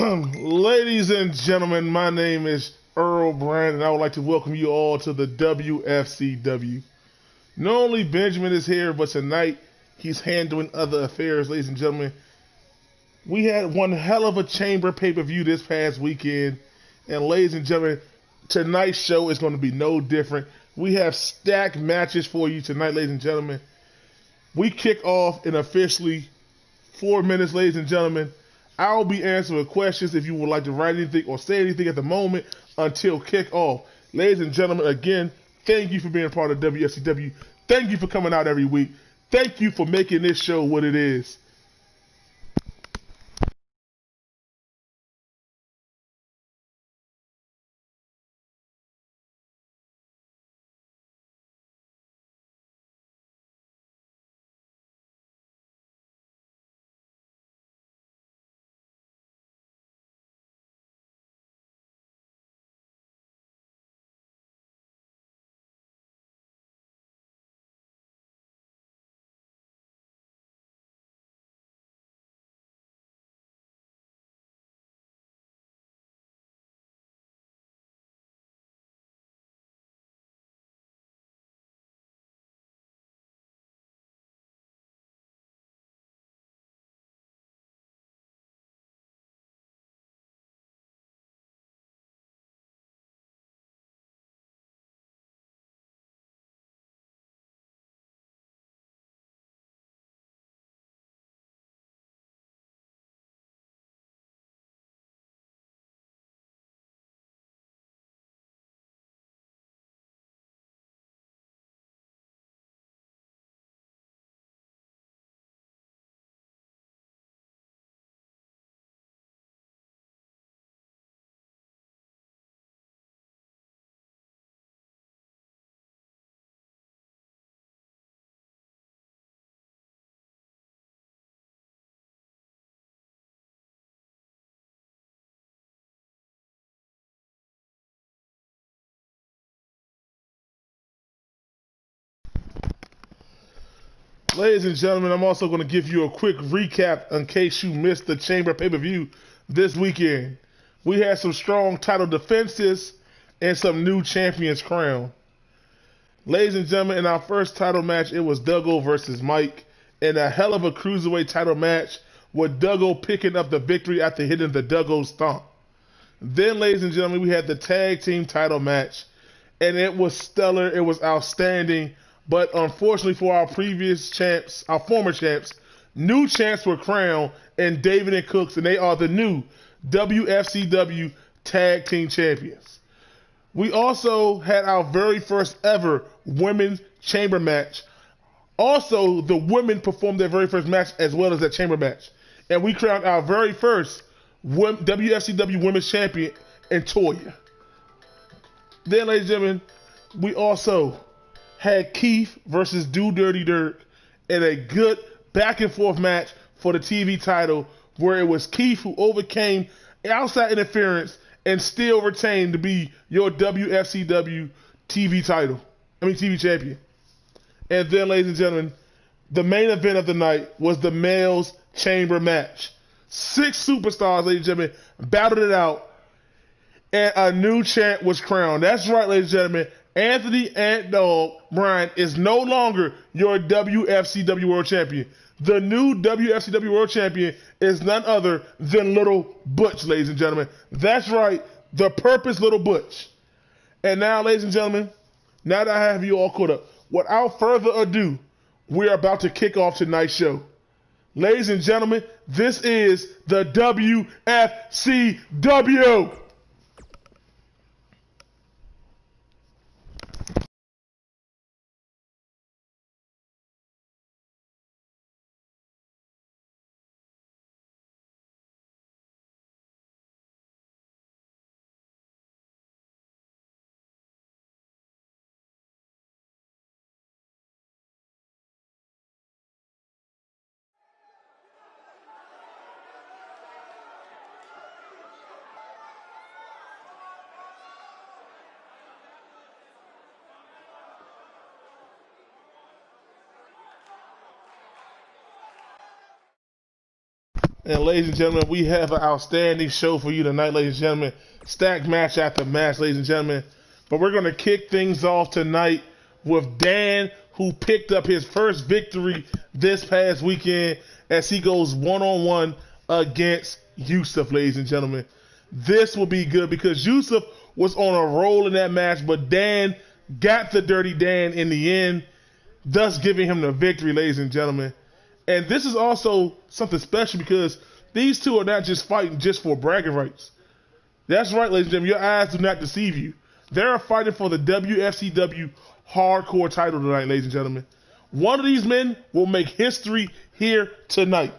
Ladies and gentlemen, my name is Earl Brand, and I would like to welcome you all to the WFCW. Not only Benjamin is here, but tonight he's handling other affairs. Ladies and gentlemen, we had one hell of a chamber pay-per-view this past weekend, and ladies and gentlemen, tonight's show is going to be no different. We have stacked matches for you tonight, ladies and gentlemen. We kick off in officially 4 minutes, ladies and gentlemen. I'll be answering questions if you would like to write anything or say anything at the moment until kickoff. Ladies and gentlemen, again, thank you for being a part of WFCW. Thank you for coming out every week. Thank you for making this show what it is. Ladies and gentlemen, I'm also going to give you a quick recap in case you missed the Chamber pay-per-view this weekend. We had some strong title defenses and some new champions crowned. Ladies and gentlemen, in our first title match, it was Duggo versus Mike in a hell of a cruiserweight title match with Duggo picking up the victory after hitting the Duggo stomp. Then, ladies and gentlemen, we had the tag team title match, and it was stellar. It was outstanding. But unfortunately for our previous champs, our former champs, new champs were crowned, and David and Cooks, and they are the new WFCW Tag Team Champions. We also had our very first ever women's chamber match. Also, the women performed their very first match as well as that chamber match. And we crowned our very first WFCW Women's Champion in Toya. Then, ladies and gentlemen, we also had Keith versus Do Dirty Dirt in a good back and forth match for the TV title where it was Keith who overcame outside interference and still retained to be your WFCW TV title. TV champion. And then, ladies and gentlemen, the main event of the night was the males chamber match. 6 superstars, ladies and gentlemen, battled it out, and a new champ was crowned. That's right, ladies and gentlemen. Anthony Ant Dog Bryan is no longer your WFCW World Champion. The new WFCW World Champion is none other than Little Butch, ladies and gentlemen. That's right, the Purpose Little Butch. And now, ladies and gentlemen, now that I have you all caught up, without further ado, we're about to kick off tonight's show. Ladies and gentlemen, this is the WFCW. And ladies and gentlemen, we have an outstanding show for you tonight, ladies and gentlemen. Stacked match after match, ladies and gentlemen. But we're going to kick things off tonight with Dan, who picked up his first victory this past weekend as he goes one-on-one against Yusuf, ladies and gentlemen. This will be good because Yusuf was on a roll in that match, but Dan got the Dirty Dan in the end, thus giving him the victory, ladies and gentlemen. And this is also something special because these two are not just fighting just for bragging rights. That's right, ladies and gentlemen. Your eyes do not deceive you. They're fighting for the WFCW hardcore title tonight, ladies and gentlemen. One of these men will make history here tonight.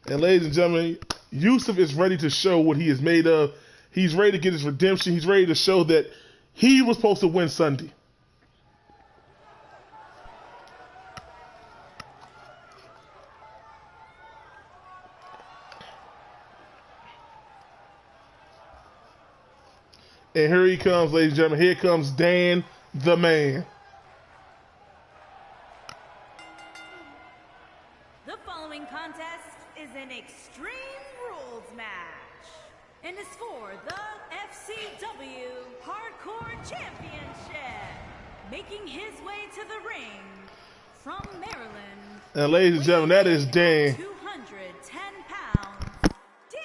And ladies and gentlemen, Yusuf is ready to show what he is made of. He's ready to get his redemption. He's ready to show that he was supposed to win Sunday. And here he comes, ladies and gentlemen. Here comes Dan the Man. The following contest is an Extreme Rules match and is for the FCW Hardcore Championship. Making his way to the ring from Maryland. And ladies and gentlemen, that is Dan. 210 pounds, Dan.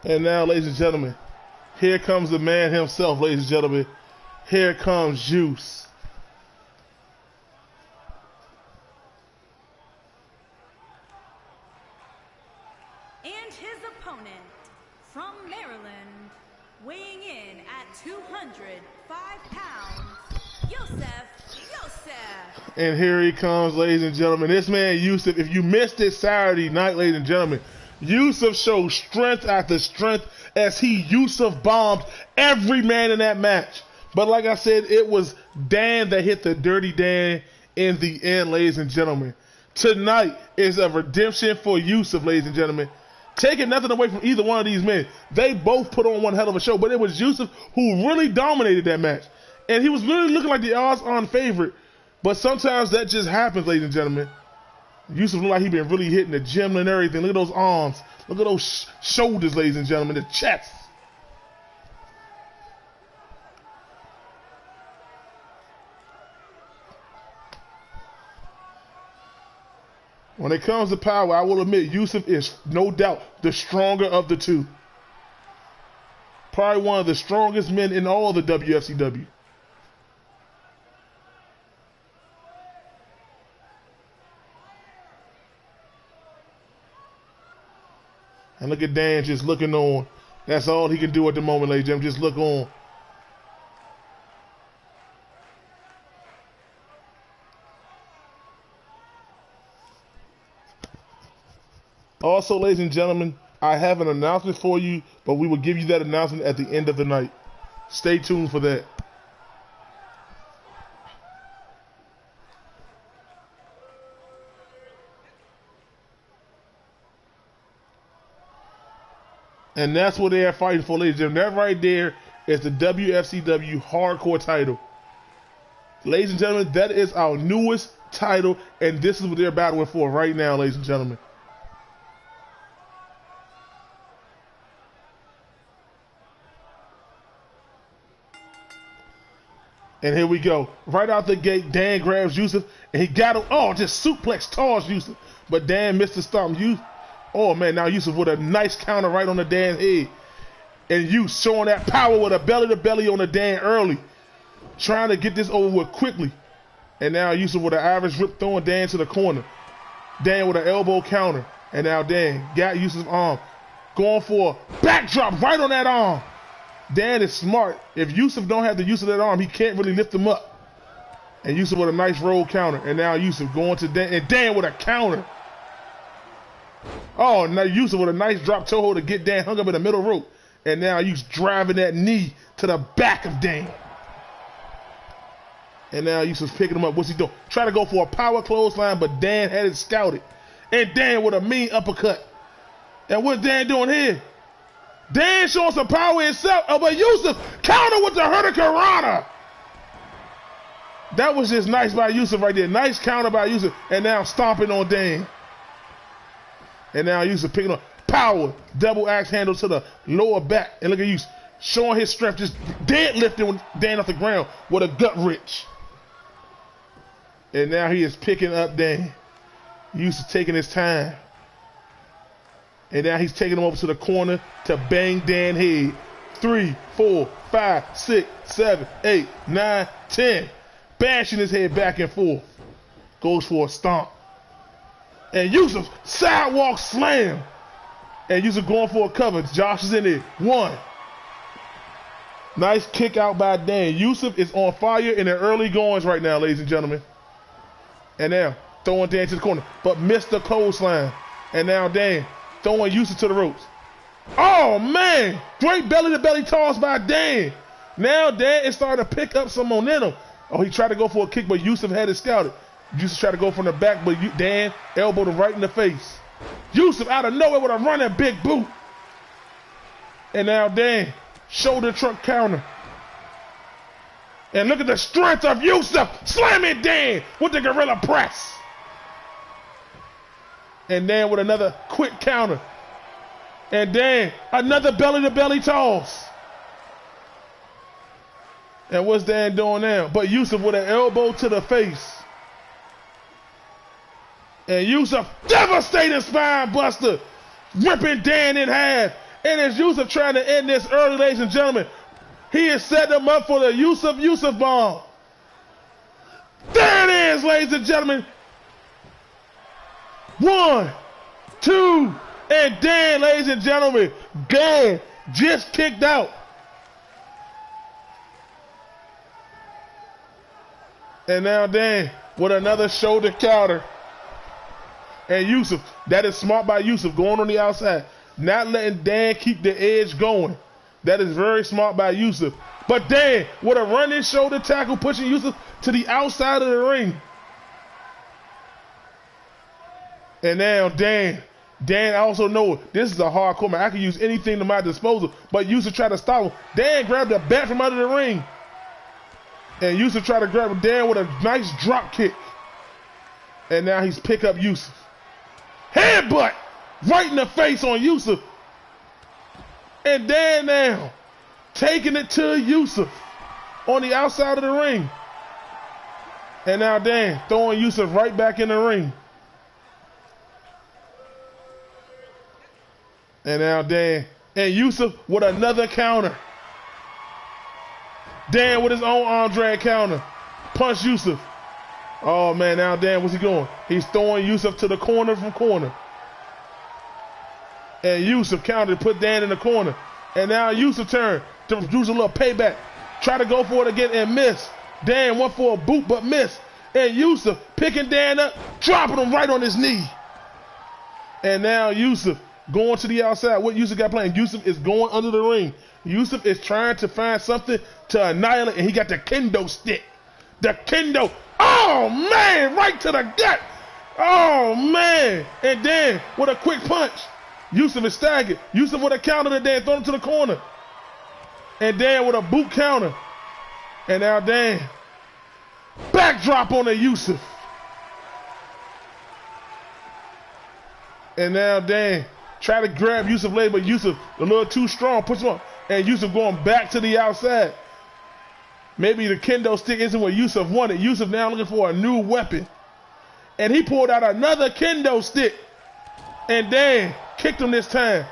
And now, ladies and gentlemen, here comes the man himself, ladies and gentlemen. Here comes Juice. And his opponent from Maryland, weighing in at 205 pounds, Yusuf. And here he comes, ladies and gentlemen. This man, Yusuf, if you missed it Saturday night, ladies and gentlemen, Yusuf showed strength after strength as he Yusuf bombed every man in that match. But like I said, it was Dan that hit the Dirty Dan in the end, ladies and gentlemen. Tonight is a redemption for Yusuf, ladies and gentlemen. Taking nothing away from either one of these men. They both put on one hell of a show, but it was Yusuf who really dominated that match. And he was really looking like the odds-on favorite. But sometimes that just happens, ladies and gentlemen. Yusuf looked like he been really hitting the gym and everything. Look at those arms. Look at those shoulders, ladies and gentlemen. The chest. When it comes to power, I will admit Yusuf is no doubt the stronger of the two. Probably one of the strongest men in all the WFCW. And look at Dan just looking on. That's all he can do at the moment, ladies and gentlemen. Just look on. Also, ladies and gentlemen, I have an announcement for you, but we will give you that announcement at the end of the night. Stay tuned for that. And that's what they are fighting for, ladies and gentlemen. That right there is the WFCW Hardcore title. Ladies and gentlemen, that is our newest title, and this is what they're battling for right now, ladies and gentlemen. And here we go. Right out the gate, Dan grabs Yusuf, and he got him. Oh, just suplex toss Yusuf. But Dan missed the stomp. Oh, man, now Yusuf with a nice counter right on the Dan head. And Yusuf showing that power with a belly-to-belly on the Dan early. Trying to get this over with quickly. And now Yusuf with an Irish whip throwing Dan to the corner. Dan with an elbow counter. And now Dan got Yusuf's arm. going for a backdrop right on that arm. Dan is smart. If Yusuf don't have the use of that arm, he can't really lift him up. And Yusuf with a nice roll counter. And now Yusuf going to Dan. And Dan with a counter. Oh, now Yusuf with a nice drop toe hold to get Dan hung up in the middle rope. And now Yusuf driving that knee to the back of Dan. And now Yusuf's picking him up. What's he doing? Try to go for a power clothesline, but Dan had it scouted. And Dan with a mean uppercut. And what's Dan doing here? Dan showing some power himself. Oh, but Yusuf counter with the Hurricanrana. That was just nice by Yusuf right there. Nice counter by Yusuf. And now stomping on Dan. And now Yusuf picking up power. Double axe handle to the lower back. And look at Yusuf showing his strength. Just deadlifting Dan off the ground with a gut wrench. And now he is picking up Dan. Yusuf taking his time. And now he's taking him over to the corner to bang Dan head. 3, 4, 5, 6, 7, 8, 9, 10. Bashing his head back and forth. Goes for a stomp. And Yusuf sidewalk slam. And Yusuf going for a cover. Josh is in there. 1. Nice kick out by Dan. Yusuf is on fire in the early goings right now, ladies and gentlemen. And now throwing Dan to the corner. But missed the clothesline. And now Dan throwing Yusuf to the ropes. Oh, man. Great belly-to-belly toss by Dan. Now Dan is starting to pick up some momentum. Oh, he tried to go for a kick, but Yusuf had it scouted. Yusuf tried to go from the back, but Dan elbowed him right in the face. Yusuf out of nowhere with a running big boot. And now Dan, shoulder truck counter. And look at the strength of Yusuf slamming Dan with the gorilla press. And Dan with another quick counter. And Dan, another belly-to-belly toss. And what's Dan doing now? But Yusuf with an elbow to the face. And Yusuf, devastating spine buster, ripping Dan in half. And as Yusuf trying to end this early, ladies and gentlemen, he is setting him up for the Yusuf bomb. There it is, ladies and gentlemen. 1, 2, and Dan, ladies and gentlemen, Dan just kicked out. And now Dan with another shoulder counter. And Yusuf, that is smart by Yusuf, going on the outside. Not letting Dan keep the edge going. That is very smart by Yusuf. But Dan with a running shoulder tackle, pushing Yusuf to the outside of the ring. And now Dan also knows this is a hardcore man. I can use anything to my disposal. But Yusuf tried to stop him. Dan grabbed the bat from under the ring. And Yusuf tried to grab Dan with a nice drop kick. And now he's pick up Yusuf. Headbutt right in the face on Yusuf. And Dan now taking it to Yusuf on the outside of the ring. And now Dan throwing Yusuf right back in the ring. And now Dan and Yusuf with another counter. Dan with his own arm drag counter. Punch Yusuf. Oh, man, now Dan, what's he going? He's throwing Yusuf to the corner from corner. And Yusuf countered, put Dan in the corner. And now Yusuf turned to produce a little payback. Try to go for it again and miss. Dan went for a boot but missed. And Yusuf picking Dan up, dropping him right on his knee. And now Yusuf going to the outside. What Yusuf got playing? Yusuf is going under the ring. Yusuf is trying to find something to annihilate, and he got the kendo stick. The kendo. Oh, man, right to the gut. Oh, man. And then with a quick punch, Yusuf is staggered. Yusuf with a counter to Dan, throw him to the corner. And Dan with a boot counter. And now Dan, backdrop on the Yusuf. And now Dan try to grab Yusuf later, but Yusuf a little too strong, push him up. And Yusuf going back to the outside. Maybe the kendo stick isn't what Yusuf wanted. Yusuf now looking for a new weapon. And he pulled out another kendo stick. And Dan kicked him this time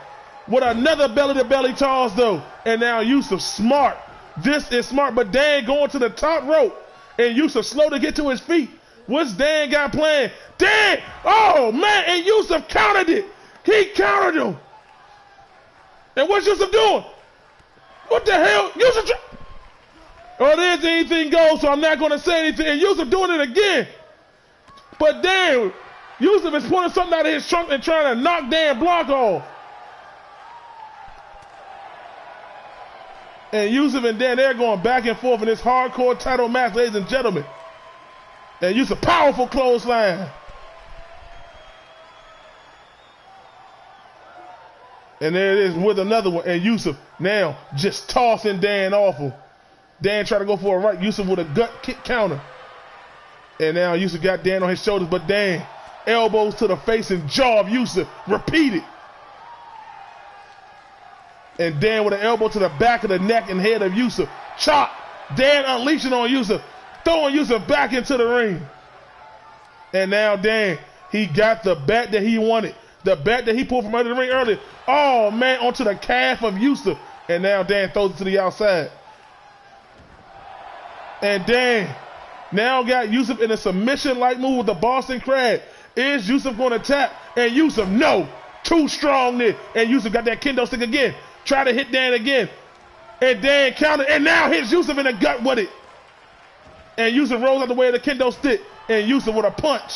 with another belly-to-belly toss, though. And now Yusuf smart. This is smart, but Dan going to the top rope. And Yusuf slow to get to his feet. What's Dan got playing? Dan! Oh, man! And Yusuf countered it. He countered him. And what's Yusuf doing? What the hell? Yusuf. Oh, it is anything goes, so I'm not going to say anything. And Yusuf doing it again. But damn, Yusuf is pulling something out of his trunk and trying to knock Dan Blanc off. And Yusuf and Dan, they're going back and forth in this hardcore title match, ladies and gentlemen. And Yusuf, powerful clothesline. And there it is with another one. And Yusuf now just tossing Dan off him. Dan tried to go for a right. Yusuf with a gut kick counter. And now Yusuf got Dan on his shoulders, but Dan elbows to the face and jaw of Yusuf. Repeated. And Dan with an elbow to the back of the neck and head of Yusuf. Chop. Dan unleashing on Yusuf. Throwing Yusuf back into the ring. And now Dan, he got the bat that he wanted. The bat that he pulled from under the ring earlier. Oh, man, onto the calf of Yusuf. And now Dan throws it to the outside. And Dan now got Yusuf in a submission-like move with the Boston Crab. Is Yusuf going to tap? And Yusuf, no. Too strong there. And Yusuf got that kendo stick again. Try to hit Dan again. And Dan countered. And now hits Yusuf in the gut with it. And Yusuf rolls out the way of the kendo stick. And Yusuf with a punch.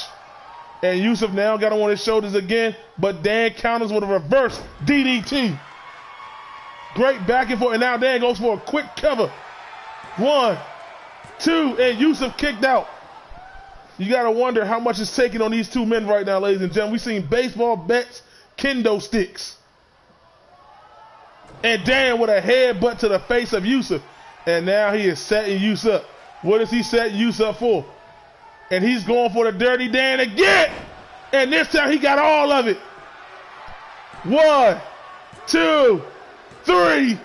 And Yusuf now got him on his shoulders again. But Dan counters with a reverse DDT. Great back and forth. And now Dan goes for a quick cover. 1, 2, and Yusuf kicked out. You got to wonder how much is taking on these two men right now, ladies and gentlemen. We've seen baseball bats, kendo sticks. And Dan with a headbutt to the face of Yusuf. And now he is setting Yusuf up. What is he setting Yusuf up for? And he's going for the Dirty Dan again. And this time he got all of it. 1, 2, 3.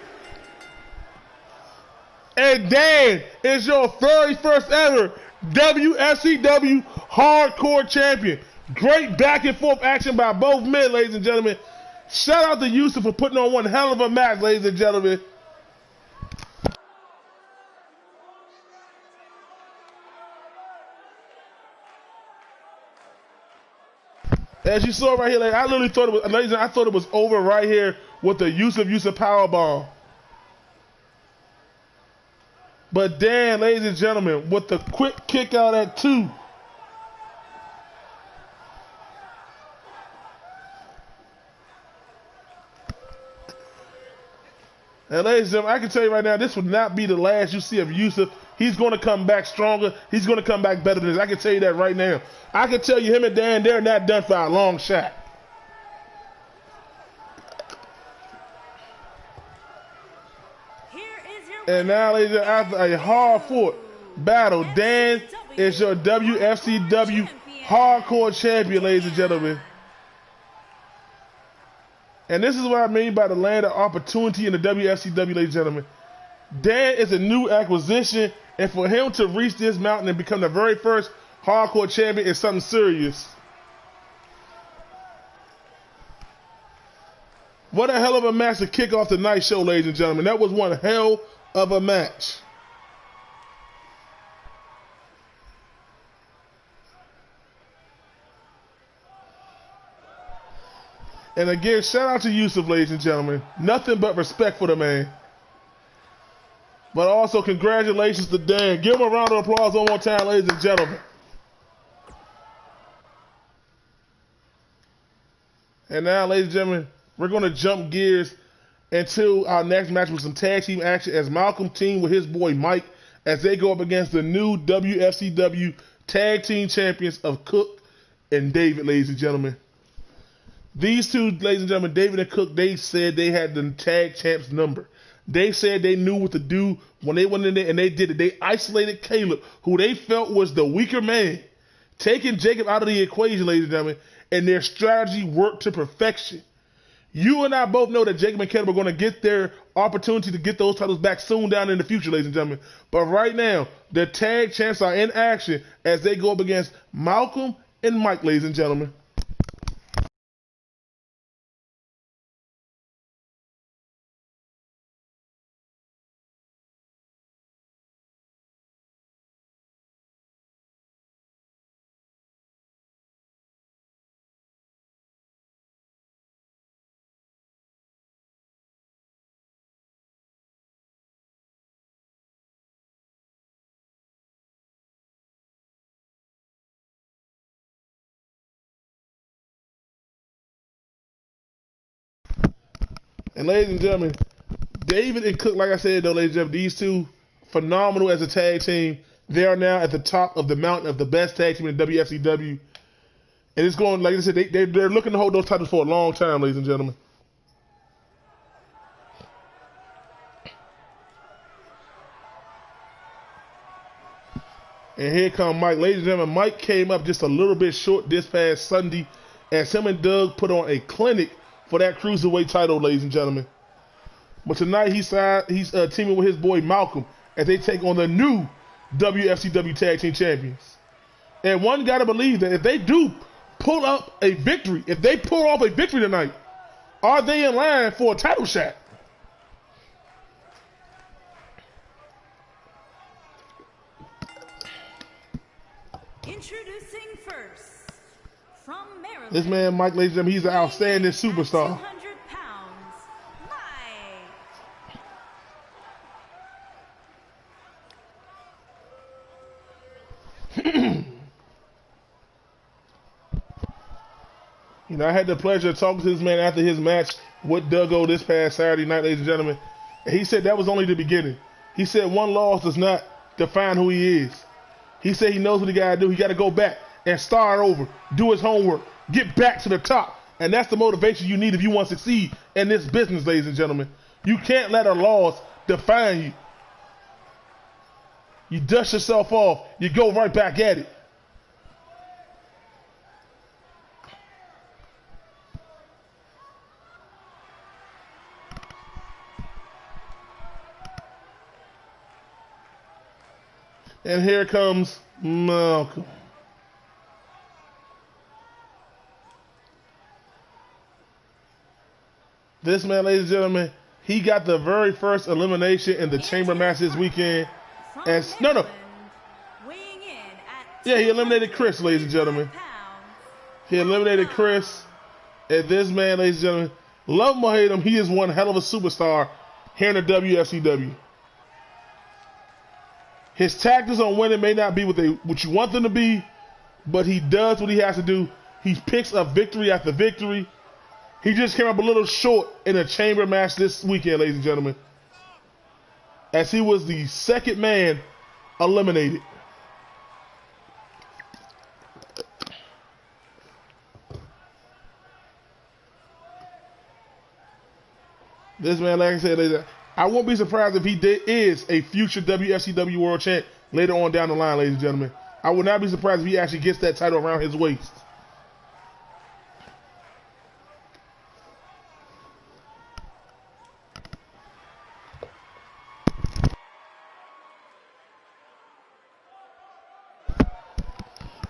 And Dan is your very first ever WFCW Hardcore Champion. Great back and forth action by both men, ladies and gentlemen. Shout out to Yusuf for putting on one hell of a match, ladies and gentlemen. As you saw right here, I literally thought it was, ladies and I thought it was over right here with the Yusuf powerbomb. But Dan, ladies and gentlemen, with the quick kick out at 2. And ladies and gentlemen, I can tell you right now, this would not be the last you see of Yusuf. He's going to come back stronger. He's going to come back better than this. I can tell you that right now. I can tell you him and Dan, they're not done for a long shot. And now, ladies and gentlemen, after a hard-fought battle, Dan is your WFCW Hardcore Champion, ladies and gentlemen. And this is what I mean by the land of opportunity in the WFCW, ladies and gentlemen. Dan is a new acquisition, and for him to reach this mountain and become the very first Hardcore Champion is something serious. What a hell of a match to kick off tonight's show, ladies and gentlemen. That was one hell of a match. And again, shout out to Yusuf, ladies and gentlemen. Nothing but respect for the man. But also congratulations to Dan. Give him a round of applause one more time, ladies and gentlemen. And now, ladies and gentlemen, we're going to jump gears into our next match with some tag team action as Malcolm teamed with his boy Mike as they go up against the new WFCW tag team champions of Cook and David, ladies and gentlemen. These two, ladies and gentlemen, David and Cook, they said they had the tag champs number. They said they knew what to do when they went in there, and they did it. They isolated Caleb, who they felt was the weaker man, taking Jacob out of the equation, ladies and gentlemen, and their strategy worked to perfection. You and I both know that Jacob and Caleb are going to get their opportunity to get those titles back soon down in the future, ladies and gentlemen. But right now, the tag champs are in action as they go up against Malcolm and Mike, ladies and gentlemen. And ladies and gentlemen, David and Cook, like I said, though, ladies and gentlemen, these two, phenomenal as a tag team. They are now at the top of the mountain of the best tag team in the WFCW. And it's going, like I said, they're looking to hold those titles for a long time, ladies and gentlemen. And here come Mike. Ladies and gentlemen, Mike came up just a little bit short this past Sunday as him and Doug put on a clinic for that Cruiserweight title, ladies and gentlemen. But tonight he's teaming with his boy Malcolm as they take on the new WFCW Tag Team Champions. And one got to believe that if they do pull up a victory, if they pull off a victory tonight, are they in line for a title shot? Introducing first, from Maryland. This man, Mike, ladies and gentlemen, he's an outstanding superstar. 200 pounds, Mike. You know, I had the pleasure of talking to this man after his match with Duggo this past Saturday night, ladies and gentlemen. And he said that was only the beginning. He said one loss does not define who he is. He said he knows what he got to do. He got to go back and start over, do his homework, get back to the top. And that's the motivation you need if you want to succeed in this business, ladies and gentlemen. You can't let a loss define you. You dust yourself off, you go right back at it. And here comes Malcolm. This man, ladies and gentlemen, he got the very first elimination in the chamber match this weekend. And yeah, he eliminated Chris, ladies and gentlemen. He eliminated Chris. And this man, ladies and gentlemen, love him or hate him, he is one hell of a superstar here in the WFCW. His tactics on winning may not be what you want them to be, but he does what he has to do. He picks up victory after victory. He just came up a little short in a chamber match this weekend, ladies and gentlemen, as he was the second man eliminated. This man, like I said, ladies, I won't be surprised if he is a future WFCW World Champ later on down the line, ladies and gentlemen. I would not be surprised if he actually gets that title around his waist.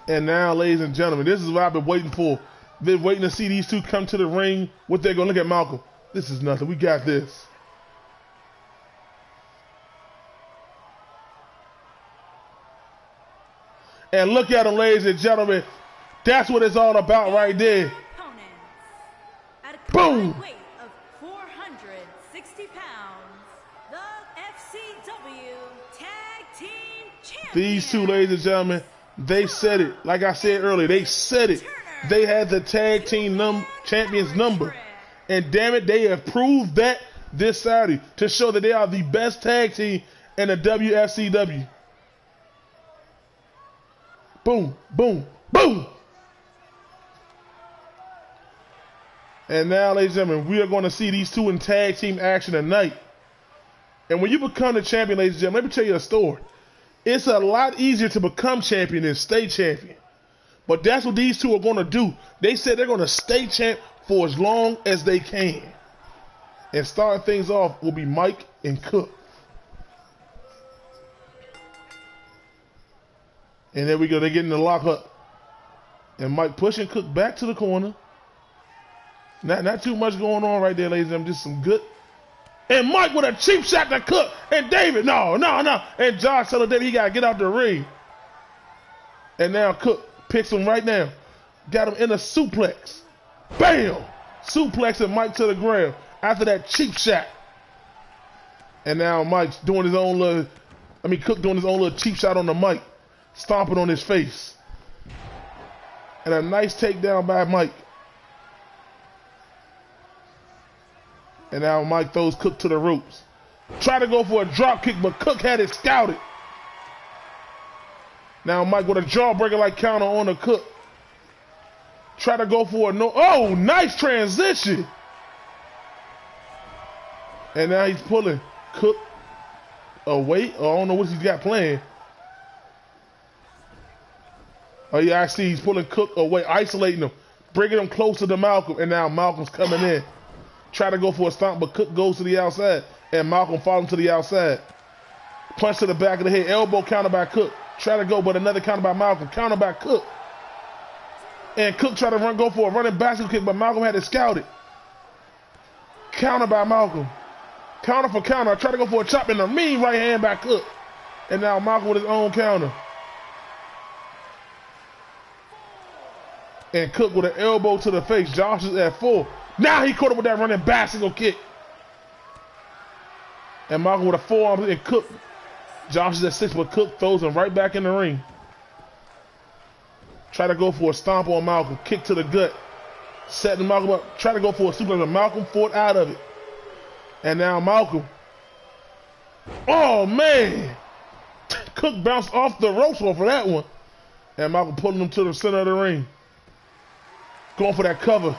And now, ladies and gentlemen, this is what I've been waiting for. Been waiting to see these two come to the ring. What they're going to look at Malcolm. This is nothing. We got this. And look at them, ladies and gentlemen. That's what it's all about right there. Boom. Weight of 460 pounds, the FCW Tag Team Champions. These two, ladies and gentlemen, they said it. Like I said earlier, they said it. They had the tag team champions number. And damn it, they have proved that this Saturday to show that they are the best tag team in the WFCW. Boom, boom, boom. And now, ladies and gentlemen, we are going to see these two in tag team action tonight. And when you become the champion, ladies and gentlemen, let me tell you a story. It's a lot easier to become champion than stay champion. But that's what these two are going to do. They said they're going to stay champ for as long as they can. And starting things off will be Mike and Cook. And there we go. They're getting the lock up. And Mike pushing Cook back to the corner. Not too much going on right there, ladies and gentlemen. Just some good. And Mike with a cheap shot to Cook. And David, no. And Josh telling David he got to get out the ring. And now Cook picks him right now. Got him in a suplex. Bam! Suplexing Mike to the ground after that cheap shot. And now Mike's doing his own little, Cook doing his own little cheap shot on the mic. Stomping on his face. And a nice takedown by Mike. And now Mike throws Cook to the ropes. Try to go for a drop kick, but Cook had it scouted. Now Mike with a jawbreaker-like counter on the Cook. Try to go for a no. Oh, nice transition. And now he's pulling Cook away. Oh, I don't know what he's got playing. Oh, yeah, I see he's pulling Cook away, isolating him, bringing him closer to Malcolm. And now Malcolm's coming in. Try to go for a stomp, but Cook goes to the outside. And Malcolm follows him to the outside. Punch to the back of the head. Elbow counter by Cook. Try to go, but another counter by Malcolm. Counter by Cook. And Cook tried to go for a running bicycle kick, but Malcolm had it scouted. Counter by Malcolm. Counter for counter. Try to go for a chop in the mean right hand by Cook. And now Malcolm with his own counter. And Cook with an elbow to the face. Josh is at 4. Now he caught up with that running bicycle kick. And Malcolm with a forearm, and Cook. Josh is at 6, but Cook throws him right back in the ring. Try to go for a stomp on Malcolm. Kick to the gut. Setting Malcolm up. Try to go for a suplex, but Malcolm fought out of it. And now Malcolm. Oh, man. Cook bounced off the ropes for that one. And Malcolm pulling him to the center of the ring. Going for that cover.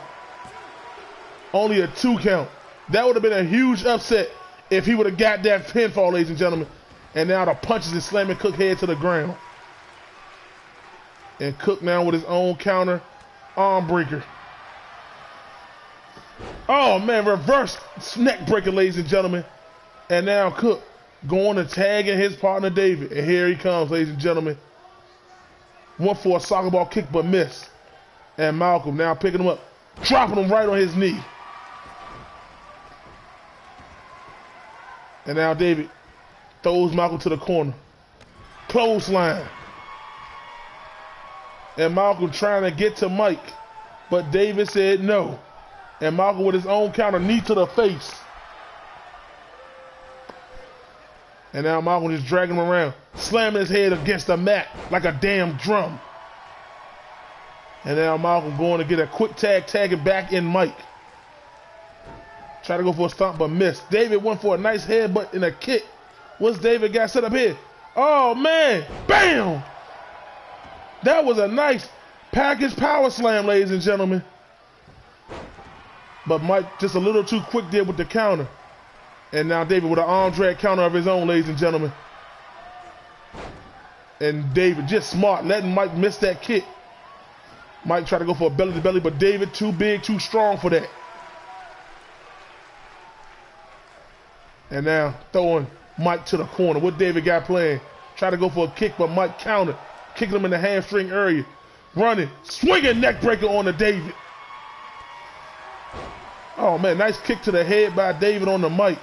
Only a 2 count. That would have been a huge upset if he would have got that pinfall, ladies and gentlemen. And now the punches is slamming Cook head to the ground. And Cook now with his own counter arm breaker. Oh, man, reverse neck breaker, ladies and gentlemen. And now Cook going to tag in his partner, David. And here he comes, ladies and gentlemen. Went for a soccer ball kick, but missed. And Malcolm now picking him up, dropping him right on his knee. And now David throws Malcolm to the corner. Clothesline. And Malcolm trying to get to Mike, but David said no. And Malcolm with his own counter, knee to the face. And now Malcolm just dragging him around, slamming his head against the mat like a damn drum. And now Malcolm going to get a quick tag, tagging back in Mike. Try to go for a stomp, but missed. David went for a nice headbutt and a kick. Once David got set up here. Oh, man. Bam! That was a nice package power slam, ladies and gentlemen. But Mike just a little too quick there with the counter. And now David with an arm drag counter of his own, ladies and gentlemen. And David just smart, letting Mike miss that kick. Mike tried to go for a belly to belly, but David too big, too strong for that. And now throwing Mike to the corner. What David got playing? Try to go for a kick, but Mike countered. Kicking him in the hamstring area. Running, swinging neck breaker on to David. Oh, man, nice kick to the head by David on the Mike.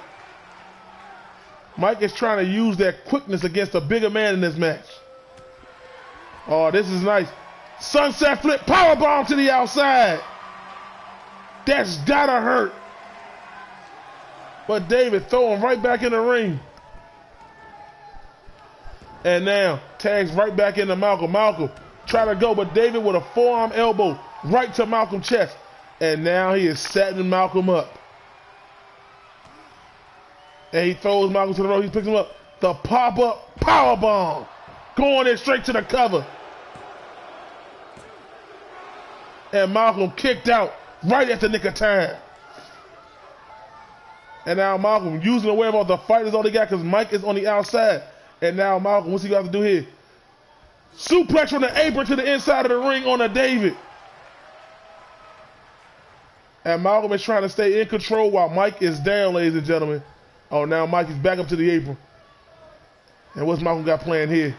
Mike is trying to use that quickness against a bigger man in this match. Oh, this is nice. Sunset flip, powerbomb to the outside. That's gotta hurt. But David throwing right back in the ring. And now tags right back into Malcolm. Malcolm try to go, but David with a forearm elbow right to Malcolm's chest. And now he is setting Malcolm up. And he throws Malcolm to the rope. He picks him up. The pop-up powerbomb. Going in straight to the cover. And Malcolm kicked out right at the nick of time. And now Malcolm using the wherewithal the fight is all they got because Mike is on the outside. And now Malcolm, what's he got to do here? Suplex from the apron to the inside of the ring on a David. And Malcolm is trying to stay in control while Mike is down, ladies and gentlemen. Oh, now Mike is back up to the apron. And what's Malcolm got playing here?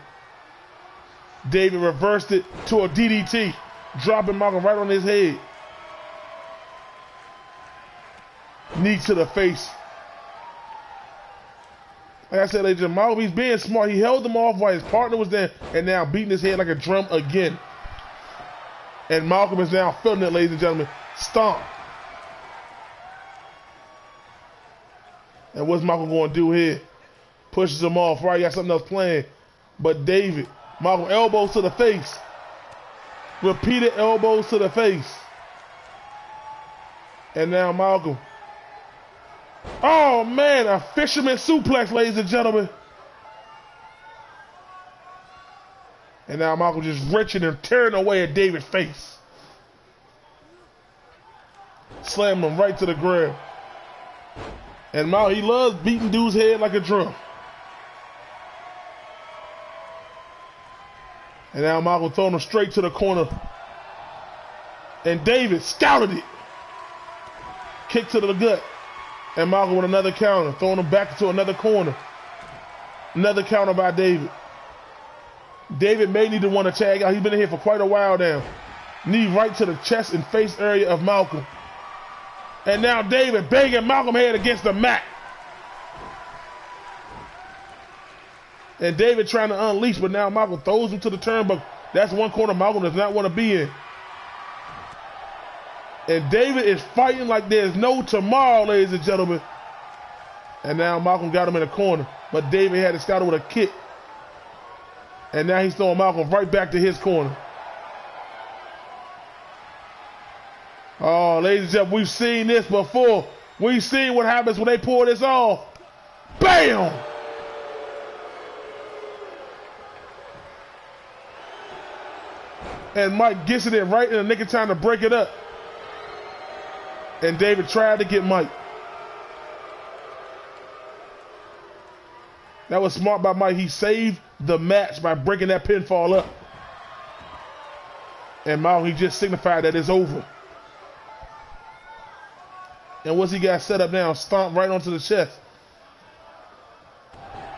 David reversed it to a DDT, dropping Malcolm right on his head. Knee to the face. Like I said, ladies and gentlemen, Malcolm, he's being smart. He held him off while his partner was there and now beating his head like a drum again. And Malcolm is now feeling it, ladies and gentlemen. Stomp. And what's Malcolm going to do here? Pushes him off. Right, got something else playing. But David, Malcolm elbows to the face. Repeated elbows to the face. And now Malcolm Oh man, a fisherman suplex, ladies and gentlemen. And now Malcolm just wrenching and tearing away at David's face. Slam him right to the ground. And Malcolm, he loves beating dude's head like a drum. And now Malcolm throwing him straight to the corner. And David scouted it. Kick to the gut. And Malcolm with another counter, throwing him back into another corner. Another counter by David. David may need to want to tag out. He's been in here for quite a while now. Knee right to the chest and face area of Malcolm. And now David banging Malcolm head against the mat. And David trying to unleash, but now Malcolm throws him to the turnbuckle. That's one corner Malcolm does not want to be in. And David is fighting like there's no tomorrow, ladies and gentlemen. And now Malcolm got him in the corner. But David had to scout him with a kick. And now he's throwing Malcolm right back to his corner. Oh, ladies and gentlemen, we've seen this before. We've seen what happens when they pull this off. Bam! And Mike gets it in right in the nick of time to break it up. And David tried to get Mike. That was smart by Mike. He saved the match by breaking that pinfall up. And Malcolm, he just signified that it's over. And what's he got set up now? Stomp right onto the chest.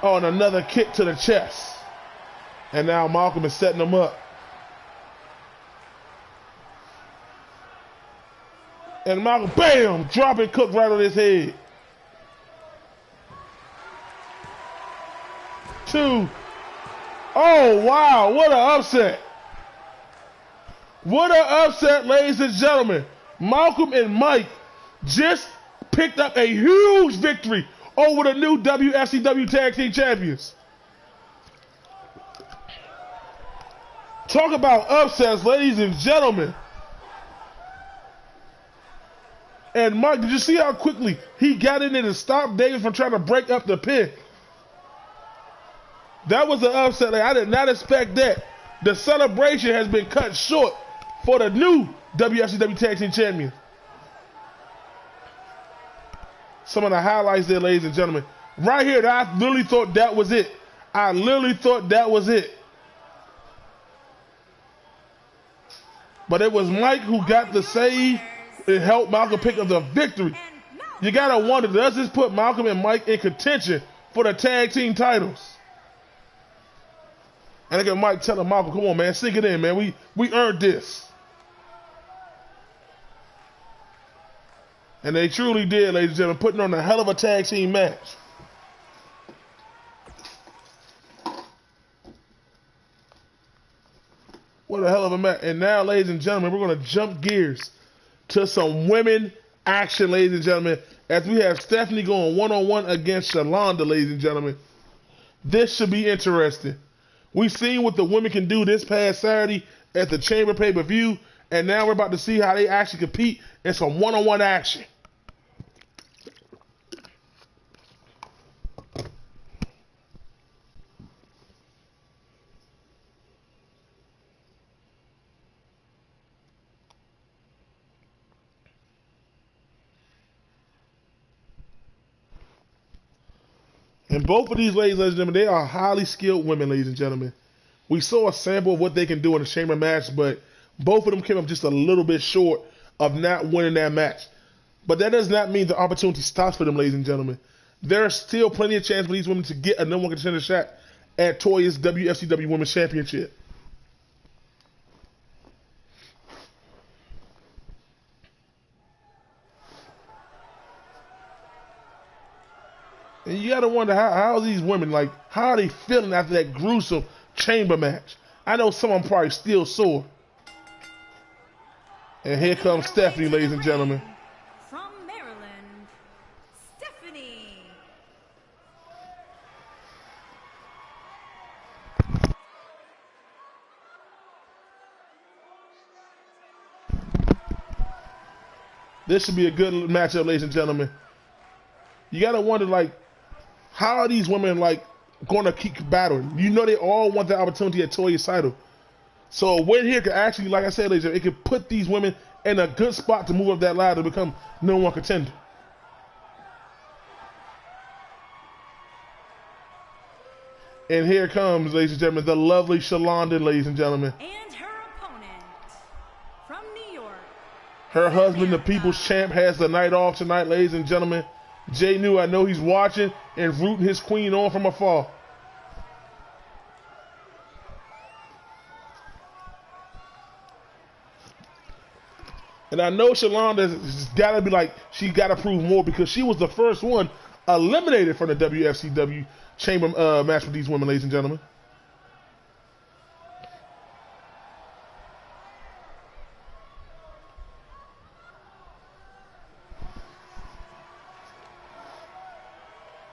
Oh, and another kick to the chest. And now Malcolm is setting him up. And Malcolm, bam, dropping Cook right on his head. 2. Oh, wow, what an upset. What an upset, ladies and gentlemen. Malcolm and Mike just picked up a huge victory over the new Wfcw Tag Team Champions. Talk about upsets, ladies and gentlemen. And Mike, did you see how quickly he got in there to stop David from trying to break up the pin? That was an upset. I did not expect that. The celebration has been cut short for the new WFCW Tag Team Champion. Some of the highlights there, ladies and gentlemen. Right here, I literally thought that was it. I literally thought that was it. But it was Mike who got the save and helped Malcolm pick up the victory. You gotta wonder, does this put Malcolm and Mike in contention for the tag team titles? And look at Mike telling Malcolm, come on, man, sink it in, man. We earned this. And they truly did, ladies and gentlemen, putting on a hell of a tag team match. What a hell of a match. And now, ladies and gentlemen, we're going to jump gears to some women action, ladies and gentlemen, as we have Stephanie going one-on-one against Shalonda, ladies and gentlemen. This should be interesting. We've seen what the women can do this past Saturday at the Chamber pay-per-view, and now we're about to see how they actually compete in some one-on-one action. And both of these ladies and gentlemen, they are highly skilled women, ladies and gentlemen. We saw a sample of what they can do in a chamber match, but both of them came up just a little bit short of not winning that match. But that does not mean the opportunity stops for them, ladies and gentlemen. There are still plenty of chance for these women to get a number one contender shot at Toya's WFCW Women's Championship. And you gotta wonder how these women, like, how are they feeling after that gruesome chamber match? I know some of them probably still sore. And here comes Stephanie, ladies and gentlemen. From Maryland, Stephanie. This should be a good matchup, ladies and gentlemen. You gotta wonder, like, how are these women like gonna keep battling? You know, they all want the opportunity at Toya's title. So a win here could actually, like I said, ladies, it could put these women in a good spot to move up that ladder to become #1 contender. And here comes, ladies and gentlemen, the lovely Shalonda, ladies and gentlemen. And her opponent from New York. Her husband, the People's Champ, has the night off tonight, ladies and gentlemen. Jay New, I know he's watching and rooting his queen on from afar. And I know Shalonda's got to be like, she got to prove more because she was the first one eliminated from the WFCW chamber match with these women, ladies and gentlemen.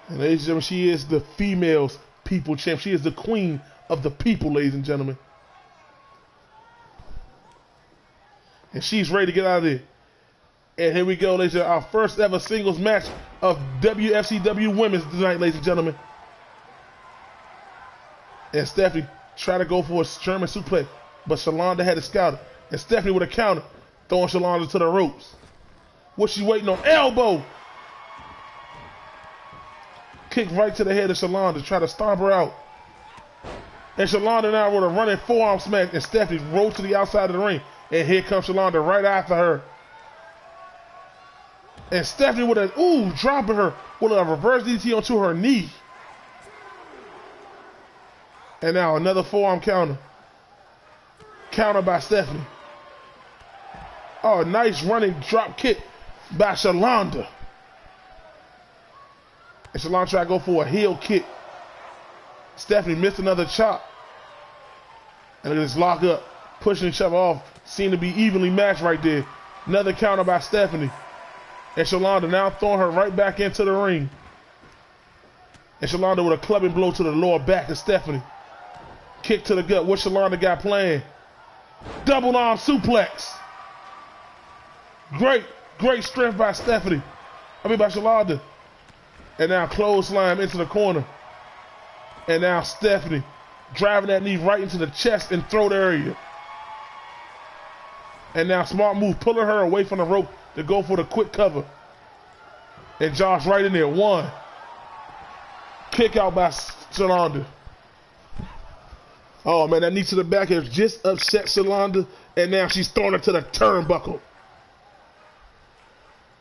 And ladies and gentlemen, she is the females people champ. She is the queen of the people, ladies and gentlemen. And she's ready to get out of there. And here we go, ladies and gentlemen, our first ever singles match of WFCW women's tonight, ladies and gentlemen. And Stephanie tried to go for a German suplex, but Shalonda had it scouted. And Stephanie with a counter, throwing Shalonda to the ropes. What's she waiting on? Elbow! Kick right to the head of Shalonda, try to stomp her out. And Shalonda now with a running forearm smack, and Stephanie rolls to the outside of the ring. And here comes Shalonda right after her. And Stephanie with a, dropping her with a reverse DT onto her knee. And now another forearm counter. Counter by Stephanie. Oh, nice running drop kick by Shalonda. And Shalonda tried to go for a heel kick. Stephanie missed another chop. And look at this lock up. Pushing each other off. Seemed to be evenly matched right there. Another counter by Stephanie. And Shalonda now throwing her right back into the ring. And Shalonda with a clubbing blow to the lower back of Stephanie. Kick to the gut. What Shalonda got planned? Double arm suplex. Great strength by Stephanie. By Shalonda. And now clothesline into the corner. And now Stephanie driving that knee right into the chest and throat area. And now smart move, pulling her away from the rope to go for the quick cover. And Josh right in there. One. Kick out by Shalonda. Oh man, that knee to the back has just upset Shalonda. And now she's throwing her to the turnbuckle.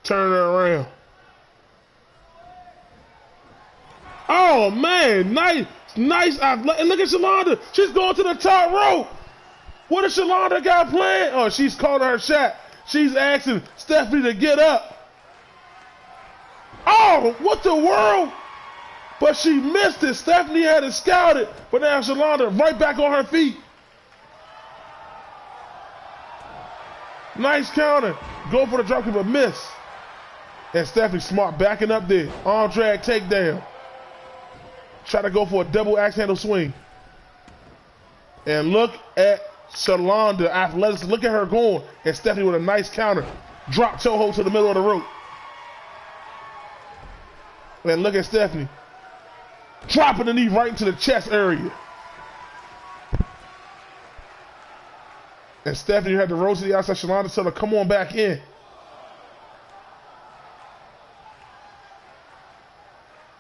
Turn her around. Oh man, nice. And look at Shalonda. She's going to the top rope. What does Shalonda got planned? Oh, she's calling her shot. She's asking Stephanie to get up. Oh, what the world? But she missed it. Stephanie had it scouted. But now Shalonda right back on her feet. Nice counter. Go for the drop kick, but miss. And Stephanie smart backing up there. Arm drag takedown. Try to go for a double axe handle swing. And look at Shalonda athletics. Look at her going. And Stephanie with a nice counter. Drop toe hold to the middle of the rope. And look at Stephanie. Dropping the knee right into the chest area. And Stephanie had to roll to the outside. Shalonda told her, come on back in.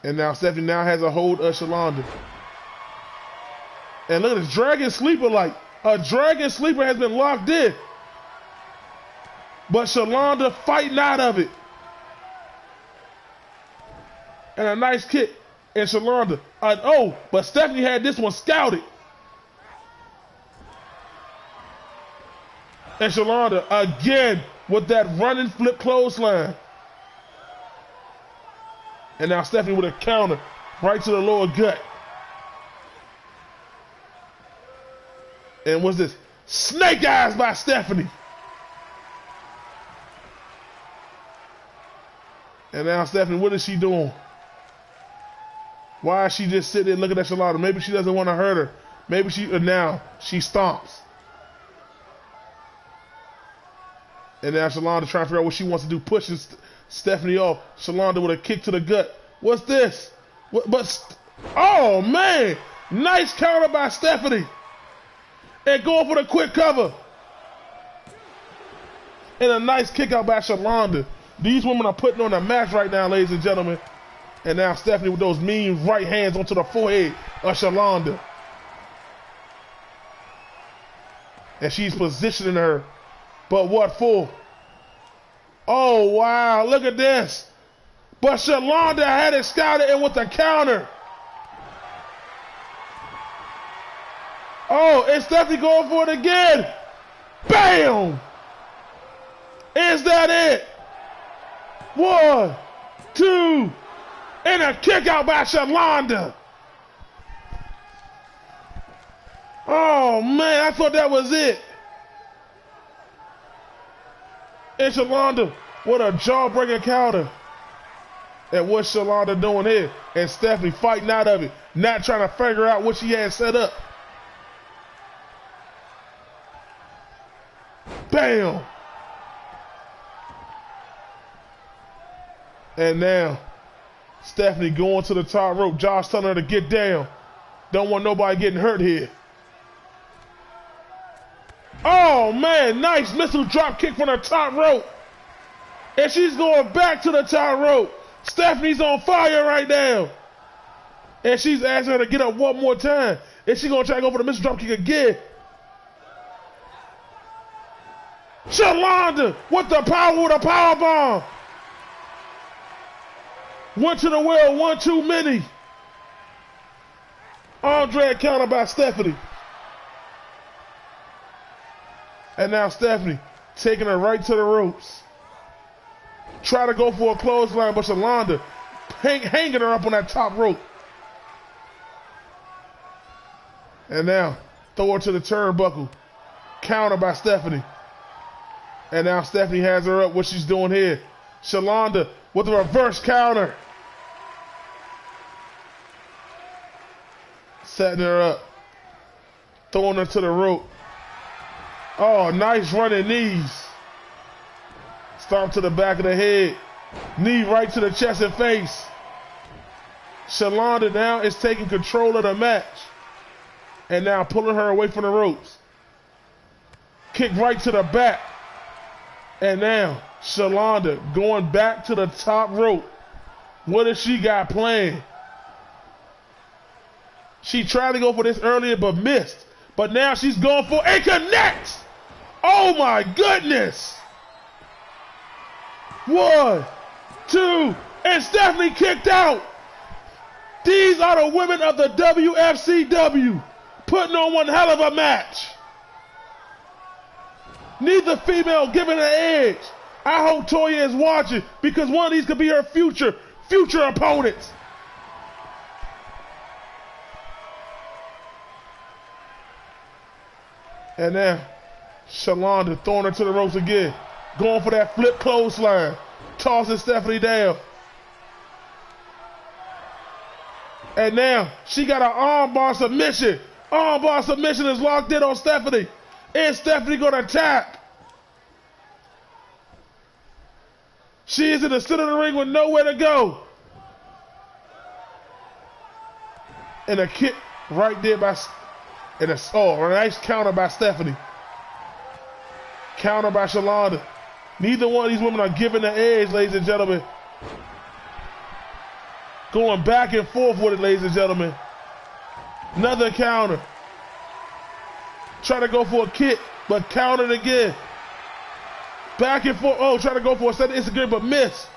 And now Stephanie now has a hold of Shalonda. And look at this dragon sleeper like. A dragon sleeper has been locked in. But Shalonda fighting out of it. And a nice kick. And Shalonda. But Stephanie had this one scouted. And Shalonda again with that running flip clothesline. And now Stephanie with a counter right to the lower gut. And what's this? Snake eyes by Stephanie. And now Stephanie, what is she doing? Why is she just sitting there looking at Shalonda? Maybe she doesn't want to hurt her. Maybe now she stomps. And now Shalonda trying to figure out what she wants to do, pushing Stephanie off. Shalonda with a kick to the gut. What's this? Oh, man. Nice counter by Stephanie. And going for the quick cover. And a nice kick out by Shalonda. These women are putting on a match right now, ladies and gentlemen. And now Stephanie with those mean right hands onto the forehead of Shalonda. And she's positioning her. But what for? Oh, wow. Look at this. But Shalonda had it scouted in with the counter. Oh, and Stephanie going for it again. Bam! Is that it? 1, 2, and a kick out by Shalonda. Oh, man, I thought that was it. And Shalonda, what a jaw-breaking counter. And what's Shalonda doing here? And Stephanie fighting out of it, not trying to figure out what she had set up. Bam! And now, Stephanie going to the top rope. Josh telling her to get down. Don't want nobody getting hurt here. Oh, man, nice missile drop kick from the top rope. And she's going back to the top rope. Stephanie's on fire right now. And she's asking her to get up one more time. And she's going to try to go for the missile drop kick again. Shalonda with the power bomb. Went to the well, one too many. Andre counter by Stephanie. And now Stephanie taking her right to the ropes. Try to go for a clothesline, but Shalonda hanging her up on that top rope. And now throw her to the turnbuckle. Counter by Stephanie. And now Stephanie has her up. What she's doing here. Shalonda with a reverse counter. Setting her up. Throwing her to the rope. Oh, nice running knees. Stomp to the back of the head. Knee right to the chest and face. Shalonda now is taking control of the match. And now pulling her away from the ropes. Kick right to the back. And now Shalonda going back to the top rope. What does she got planned? She tried to go for this earlier but missed. But now she's going for a connect. Oh my goodness. 1, 2, and Stephanie kicked out. These are the women of the Wfcw putting on one hell of a match. Neither female giving an edge. I hope Toya is watching because one of these could be her future opponents. And now, Shalonda throwing her to the ropes again. Going for that flip clothesline. Tossing Stephanie down. And now, she got an armbar submission. Armbar submission is locked in on Stephanie. And Stephanie gonna tap. She is in the center of the ring with nowhere to go. And a kick right there by, and a nice counter by Stephanie. Counter by Shalonda. Neither one of these women are giving the edge, ladies and gentlemen. Going back and forth with it, ladies and gentlemen. Another counter. Try to go for a kick, but countered again. Back and forth. Oh, try to go for a set. It's good, but miss.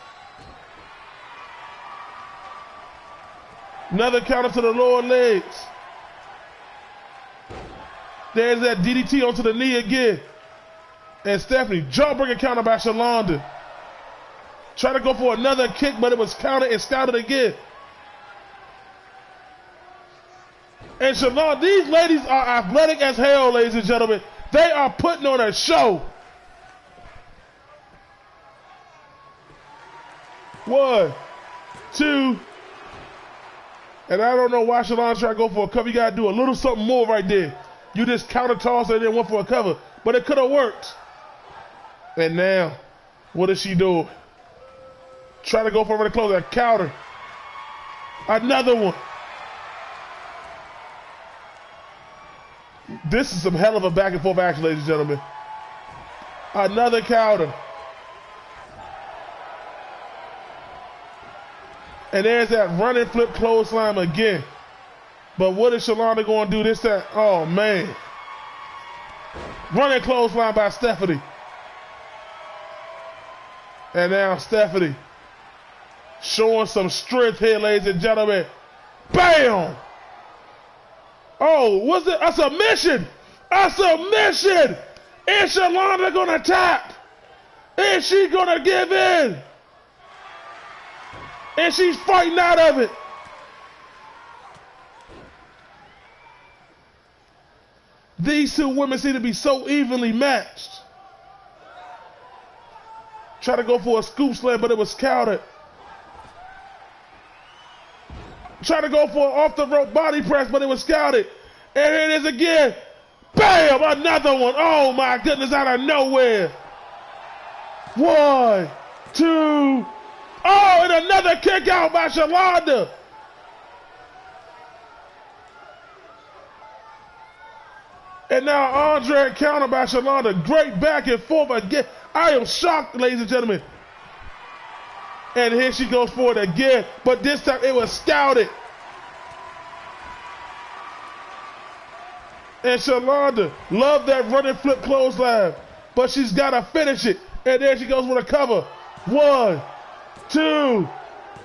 Another counter to the lower legs. There's that DDT onto the knee again. And Stephanie, jawbreaker counter by Shalonda. Try to go for another kick, but it was countered and scouted again. And Shalonda, these ladies are athletic as hell, ladies and gentlemen. They are putting on a show. 1, 2. And I don't know why Shalonda tried to go for a cover. You got to do a little something more right there. You just counter toss and then went for a cover. But it could have worked. And now, what does she do? Try to go for the close, a counter. Another one. This is some hell of a back and forth action, ladies and gentlemen. Another counter. And there's that running flip clothesline again. But what is Shalonda going to do this time? Oh, man. Running clothesline by Stephanie. And now Stephanie showing some strength here, ladies and gentlemen. Bam! Oh, was it a submission? A submission! Is Shalonda going to tap? Is she going to give in? And she's fighting out of it. These two women seem to be so evenly matched. Try to go for a scoop slam, but it was countered. Try to go for an off the rope body press, but it was scouted. And here it is again. Bam! Another one. Oh my goodness, out of nowhere. 1, 2. Oh, and another kick out by Shalonda. And now Andre counter by Shalonda. Great back and forth again. I am shocked, ladies and gentlemen. And here she goes for it again. But this time it was scouted. And Shalonda, love that running flip clothesline. But she's got to finish it. And there she goes with a cover. 1, 2,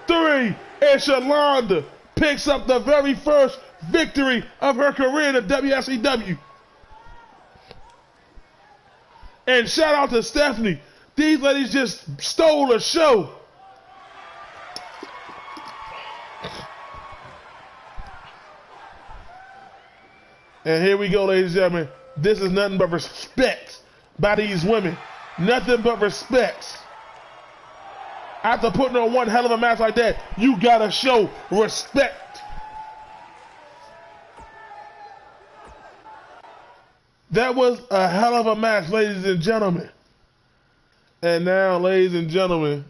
3. And Shalonda picks up the very first victory of her career in the WFCW. And shout out to Stephanie. These ladies just stole a show. And here we go, ladies and gentlemen. This is nothing but respect by these women. Nothing but respect. After putting on one hell of a match like that, you gotta show respect. That was a hell of a match, ladies and gentlemen. And now, ladies and gentlemen,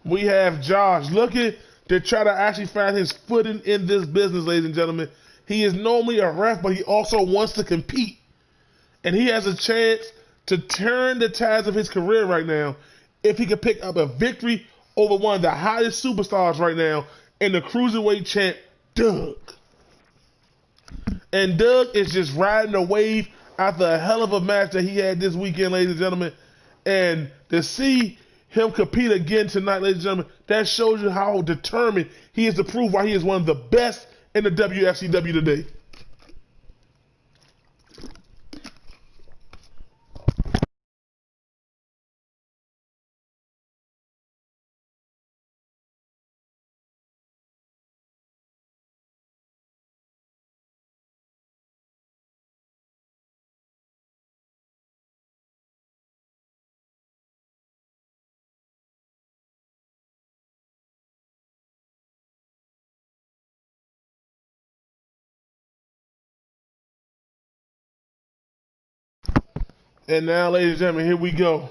we have Josh looking to try to actually find his footing in this business, ladies and gentlemen. He is normally a ref, but he also wants to compete. And he has a chance to turn the tides of his career right now if he could pick up a victory over one of the hottest superstars right now in the cruiserweight champ, Doug. And Doug is just riding a wave after a hell of a match that he had this weekend, ladies and gentlemen. And to see him compete again tonight, ladies and gentlemen, that shows you how determined he is to prove why he is one of the best in the WFCW today. And now, ladies and gentlemen, here we go.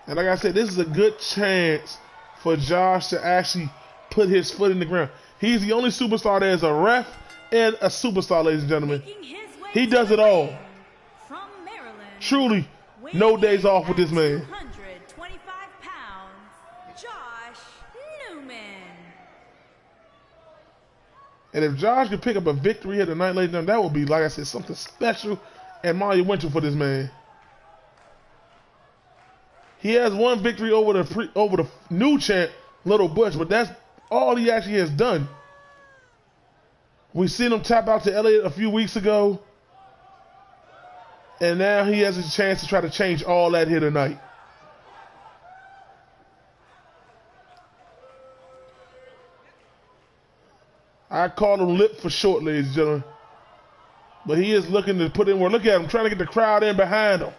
And like I said, this is a good chance for Josh to actually put his foot in the ground. He's the only superstar that is a ref and a superstar, ladies and gentlemen. He does it all. From Maryland, Truly, no days off with this man. 225 pounds, Josh Newman. And if Josh could pick up a victory here tonight, ladies and gentlemen, that would be, like I said, something special and monumental for this man. He has one victory over the new champ, Little Butch, but that's all he actually has done. We seen him tap out to Elliott a few weeks ago, and now he has a chance to try to change all that here tonight. I call him Lip for short, ladies and gentlemen. But he is looking to put in work. Look at him, trying to get the crowd in behind him.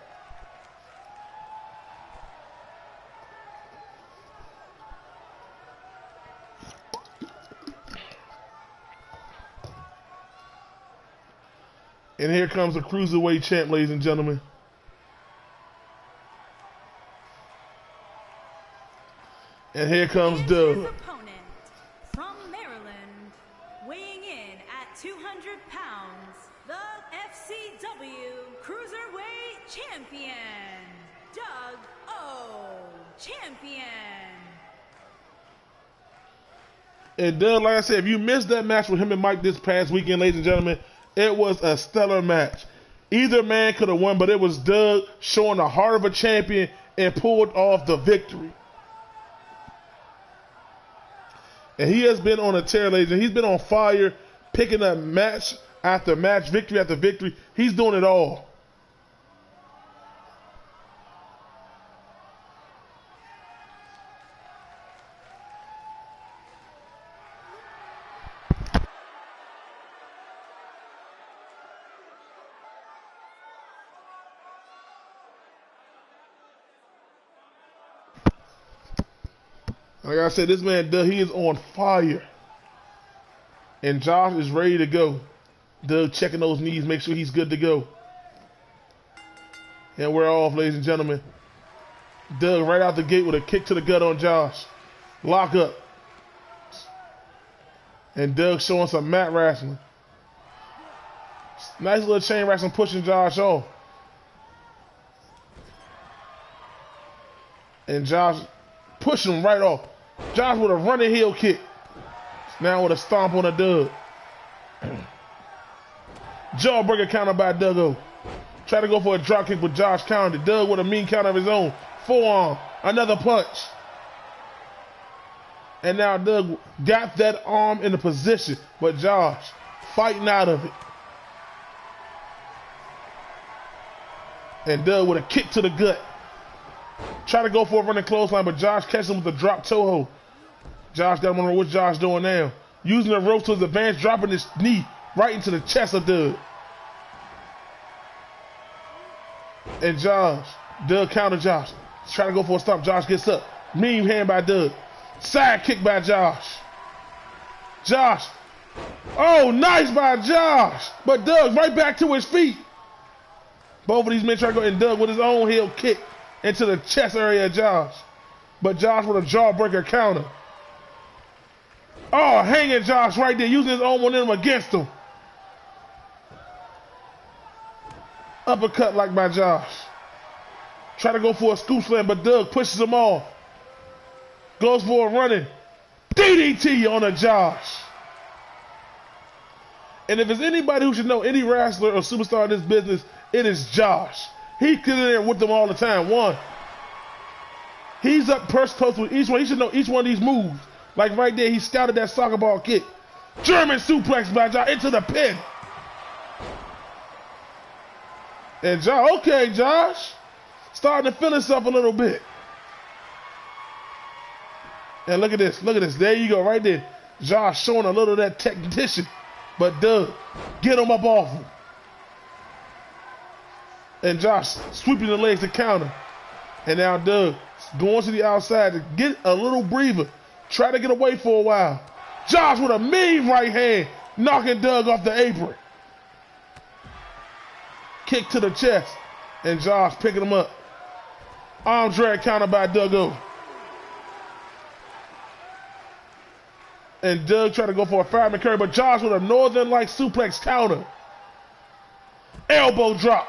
And here comes the Cruiserweight champ, ladies and gentlemen. And here comes Doug. His opponent from Maryland, weighing in at 200 pounds, the FCW Cruiserweight Champion, Doug O. Champion. And Doug, like I said, if you missed that match with him and Mike this past weekend, ladies and gentlemen, it was a stellar match. Either man could have won, but it was Doug showing the heart of a champion and pulled off the victory. And he has been on a tear, ladies, and he's been on fire, picking up match after match, victory after victory. He's doing it all. Like I said, this man, Doug, he is on fire. And Josh is ready to go. Doug checking those knees, make sure he's good to go. And we're off, ladies and gentlemen. Doug right out the gate with a kick to the gut on Josh. Lock up. And Doug showing some mat wrestling. Nice little chain wrestling pushing Josh off. And Josh pushing him right off. Josh with a running heel kick. Now with a stomp on a Doug. Jawbreaker counter by Doug O. Try to go for a drop kick, but Josh countered. Doug with a mean counter of his own. Forearm. Another punch. And now Doug got that arm in the position, but Josh fighting out of it. And Doug with a kick to the gut. Try to go for a running clothesline, but Josh catches him with a drop toe hold. Josh got him on what Josh doing now. Using the rope to his advantage, dropping his knee right into the chest of Doug. And Doug counter Josh. Try to go for a stomp. Josh gets up. Mean hand by Doug. Side kick by Josh. Josh. Oh, nice by Josh. But Doug right back to his feet. Both of these men try to go, and Doug with his own heel kick into the chest area of Josh. But Josh with a jawbreaker counter. Oh, hanging Josh right there, using his own momentum against him. Uppercut like by Josh. Try to go for a scoop slam, but Doug pushes him off. Goes for a running DDT on a Josh. And if there's anybody who should know any wrestler or superstar in this business, it is Josh. He get in there with them all the time. One, he's up purse close with each one. He should know each one of these moves. Like right there, he scouted that soccer ball kick. German suplex by Josh into the pin. And Josh, okay, Josh, starting to feel himself a little bit. And look at this, look at this. There you go, right there. Josh showing a little of that technician. But Doug, get him up off him. And Josh sweeping the legs to counter. And now Doug going to the outside to get a little breather. Try to get away for a while. Josh with a mean right hand, knocking Doug off the apron. Kick to the chest. And Josh picking him up. Arm drag counter by Doug O. And Doug tried to go for a fireman carry, but Josh with a Northern Light suplex counter. Elbow drop.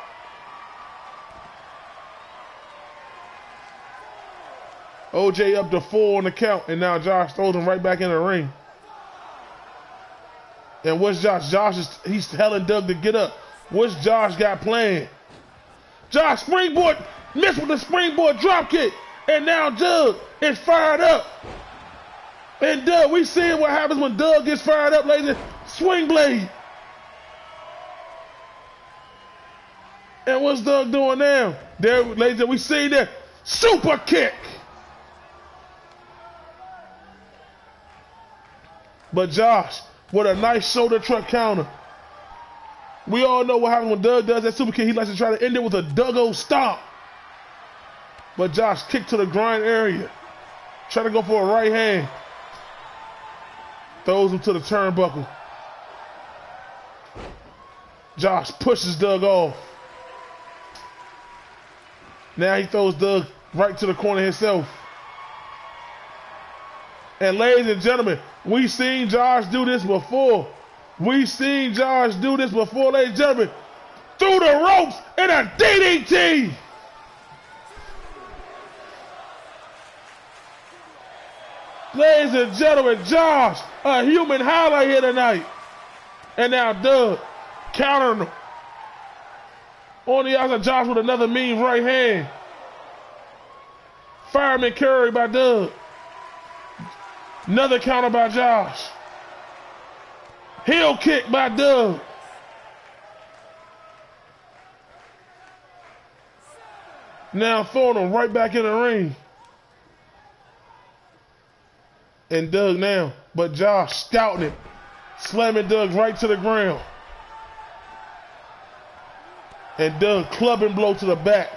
OJ up to 4 on the count, and now Josh throws him right back in the ring. And what's Josh? He's telling Doug to get up. What's Josh got planned? Josh springboard, missed with the springboard drop kick. And now Doug is fired up. And Doug, we seeing what happens when Doug gets fired up, ladies. Swing blade. And what's Doug doing now? There, ladies, we see that super kick. But Josh with a nice shoulder truck counter. We all know what happens when Doug does that super kick. He likes to try to end it with a Doug-O stomp. But Josh kicked to the groin area. Trying to go for a right hand. Throws him to the turnbuckle. Josh pushes Doug off. Now he throws Doug right to the corner himself. And ladies and gentlemen, we've seen Josh do this before. Ladies and gentlemen. Through the ropes in a DDT. Ladies and gentlemen, Josh, a human highlight here tonight. And now Doug countering him. On the outside, Josh with another mean right hand. Fireman carry by Doug. Another counter by Josh. Heel kick by Doug. Now throwing him right back in the ring. And Doug now, but Josh scouting it. Slamming Doug right to the ground. And Doug clubbing blow to the back.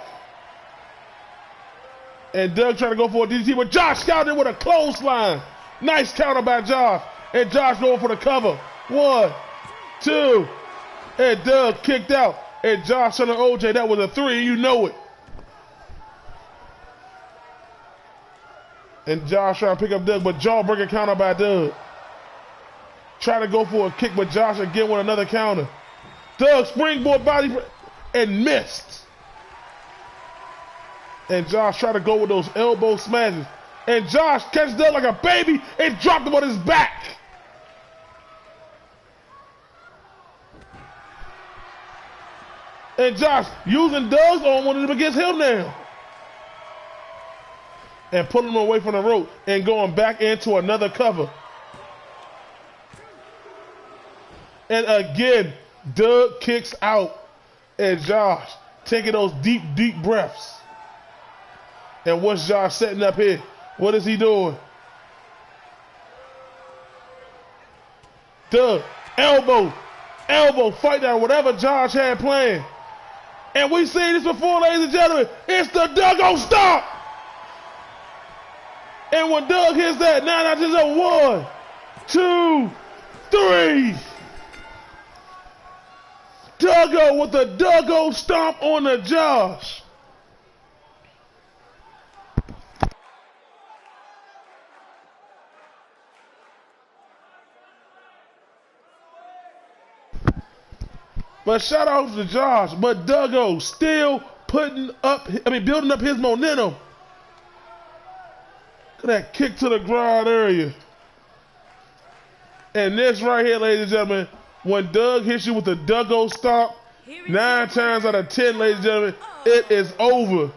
And Doug trying to go for a DDT, but Josh scouting it with a clothesline. Nice counter by Josh. And Josh going for the cover. 1, 2. And Doug kicked out. And Josh on the OJ, that was a 3, you know it. And Josh trying to pick up Doug, but jawbreaker counter by Doug. Trying to go for a kick, but Josh again with another counter. Doug springboard body and missed. And Josh tried to go with those elbow smashes. And Josh catches Doug like a baby and dropped him on his back. And Josh using Doug's on one of them against him now. And pulling him away from the rope and going back into another cover. And again, Doug kicks out. And Josh taking those deep, deep breaths. And what's Josh setting up here? What is he doing? Doug, elbow, fight down, whatever Josh had planned. And we've seen this before, ladies and gentlemen. It's the Duggo Stomp. And when Doug hits that, 9 out of 1, 2, 3. Duggo with the Duggo Stomp on the Josh. But shout out to Josh, but Duggo still building up his momentum. Look at that kick to the ground area. And this right here, ladies and gentlemen, when Doug hits you with the Duggo Stomp, 9 times out of 10, ladies and gentlemen, it is over.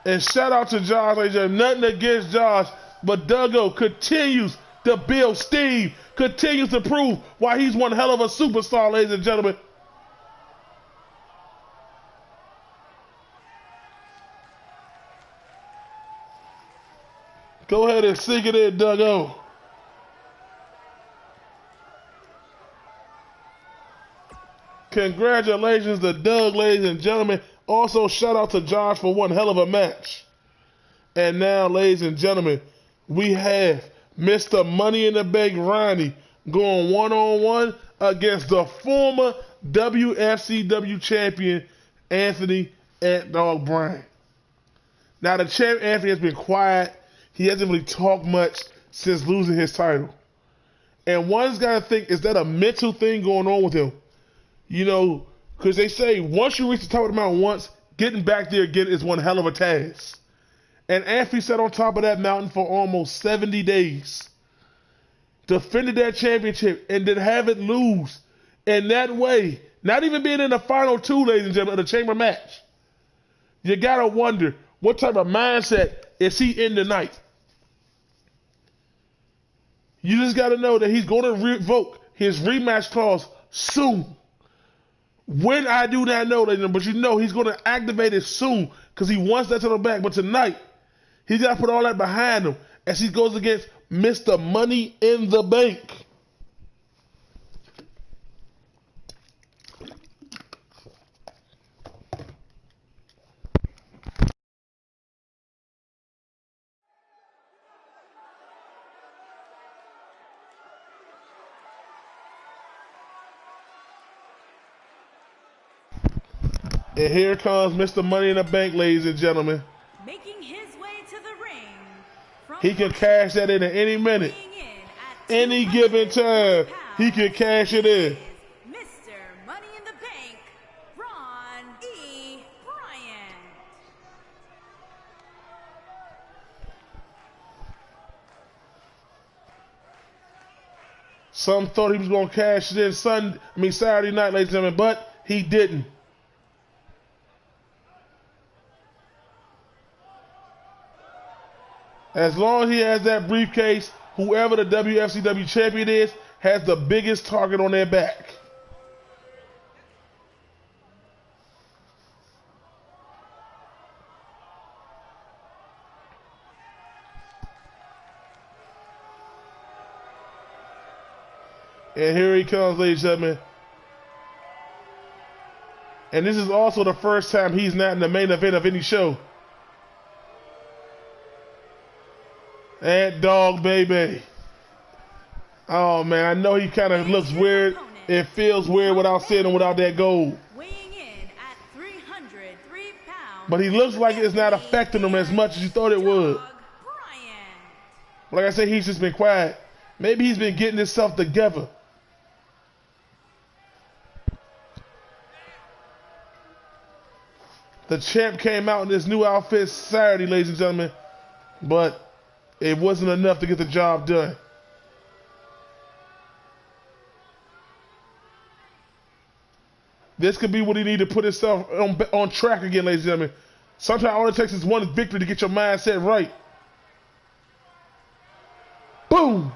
And shout out to Josh, ladies and gentlemen. Nothing against Josh, but Duggo continues to build steam, continues to prove why he's one hell of a superstar, ladies and gentlemen. Go ahead and sink it in, Duggo. Congratulations to Doug, ladies and gentlemen. Also, shout out to Josh for one hell of a match. And now, ladies and gentlemen, we have Mr. Money in the Bank Ronnie going one-on-one against the former WFCW champion, Anthony Ant Dog Bryan. Now, the champ, Anthony, has been quiet. He hasn't really talked much since losing his title. And one's got to think, is that a mental thing going on with him? You know, because they say once you reach the top of the mountain once, getting back there again is one hell of a task. And Anthony sat on top of that mountain for almost 70 days. Defended that championship and then have it lose in that way. Not even being in the final 2, ladies and gentlemen, of the chamber match. You got to wonder, what type of mindset is he in tonight? You just got to know that he's going to revoke his rematch clause soon. When I do not know, ladies and gentlemen, but you know he's going to activate it soon because he wants that title back. But tonight, he's got to put all that behind him as he goes against Mr. Money in the Bank. And here comes Mr. Money in the Bank, ladies and gentlemen. Making his way to the ring. He can cash that in at any minute. Any given time, he can cash it in. Mr. Money in the Bank, Ron E. Bryant. Some thought he was going to cash it in Saturday night, ladies and gentlemen, but he didn't. As long as he has that briefcase, whoever the WFCW champion is has the biggest target on their back. And here he comes, ladies and gentlemen. And this is also the first time he's not in the main event of any show. Ant Dog, baby. Oh, man, I know he kind of looks weird. It feels weird without seeing him without that gold. Weighing in at 303 pounds. But he looks like it's not affecting him as much as you thought it would. Like I said, he's just been quiet. Maybe he's been getting himself together. The champ came out in this new outfit Saturday, ladies and gentlemen, but it wasn't enough to get the job done. This could be what he needed to put himself on track again, ladies and gentlemen. Sometimes all it takes is one victory to get your mindset right. Boom!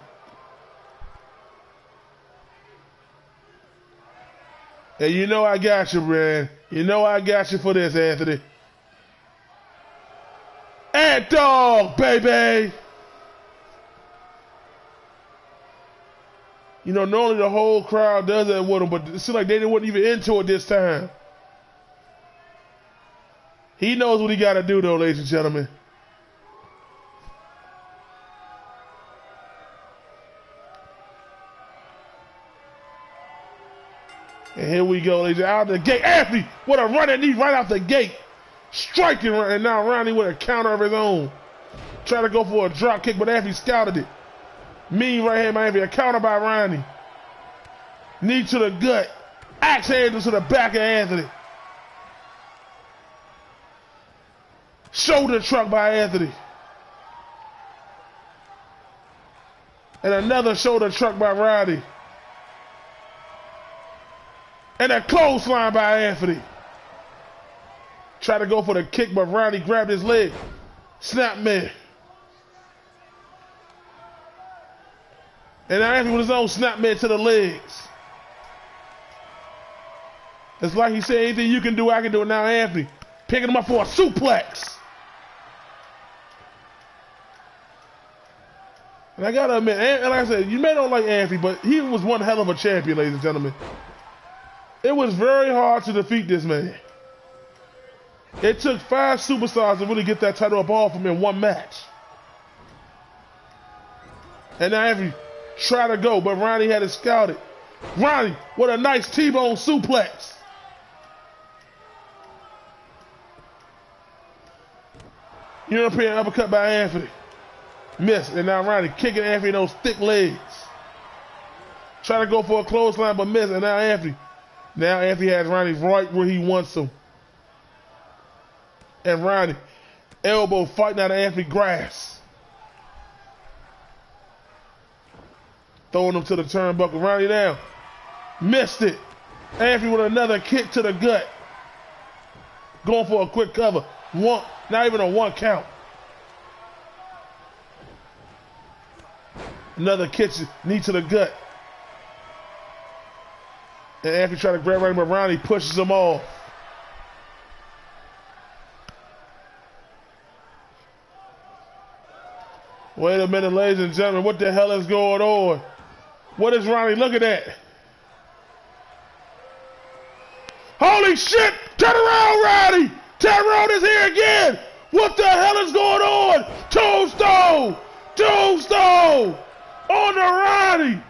And you know I got you, man. You know I got you for this, Anthony. Ant Dog, baby! You know, normally the whole crowd does that with him, but it seems like they weren't even into it this time. He knows what he got to do, though, ladies and gentlemen. And here we go, ladies. Out the gate. Anthony with a running knee right out the gate. Striking right, and now Ronnie with a counter of his own. Trying to go for a drop kick, but Anthony scouted it. Mean right here, Miami. A counter by Ronnie. Knee to the gut. Axe handle to the back of Anthony. Shoulder truck by Anthony. And another shoulder truck by Ronnie. And a clothesline by Anthony. Tried to go for the kick, but Ronnie grabbed his leg. Snap man. And Anthony with his own snap man to the legs. It's like he said, anything you can do, I can do it. Now Anthony picking him up for a suplex. And I gotta admit, and like I said, you may not like Anthony, but he was one hell of a champion, ladies and gentlemen. It was very hard to defeat this man. It took 5 superstars to really get that title up off him in one match. And now Anthony tried to go, but Ronnie had it scouted. Ronnie with a nice T-bone suplex. European uppercut by Anthony. Missed, and now Ronnie kicking Anthony in those thick legs. Trying to go for a clothesline, but missed, and now Anthony. Now Anthony has Ronnie right where he wants him. And Ronnie, elbow fighting out of Anthony grass. Throwing him to the turnbuckle. Ronnie down. Missed it. Anthony with another kick to the gut. Going for a quick cover. One, not even a 1 count. Another kick, knee to the gut. And Anthony trying to grab Ronnie, but Ronnie pushes him off. Wait a minute, ladies and gentlemen. What the hell is going on? What is Ronnie looking at? Holy shit! Turn around, Ronnie! Tyrone is here again! What the hell is going on? Tombstone! Tombstone! On the Ronnie!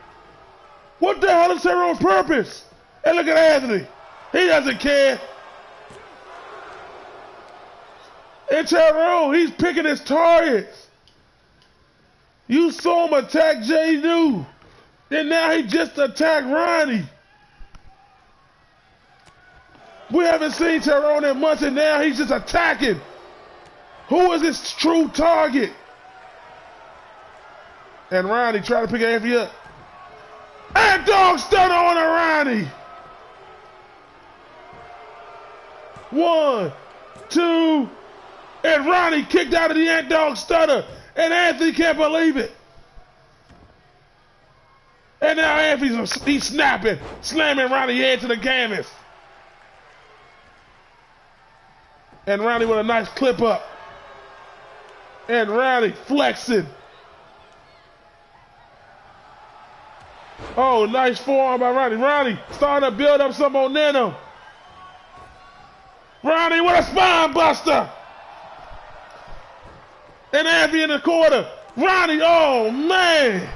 What the hell is Tyrone's purpose? And look at Anthony. He doesn't care. And Tyrone, he's picking his targets. You saw him attack Jay New. And now he just attacked Ronnie. We haven't seen Tyrone in months, and now he's just attacking. Who is his true target? And Ronnie trying to pick Anthony up. And dog stunner on a Ronnie. 1, 2, and Ronnie kicked out of the ant dog stunner, and Anthony can't believe it. And now Anthony's snapping, slamming Ronnie head to the canvas. And Ronnie with a nice clip up. And Ronnie flexing. Oh, nice forearm by Ronnie. Ronnie starting to build up some momentum. Ronnie with a spine buster. And Anthony in the corner. Ronnie, oh man.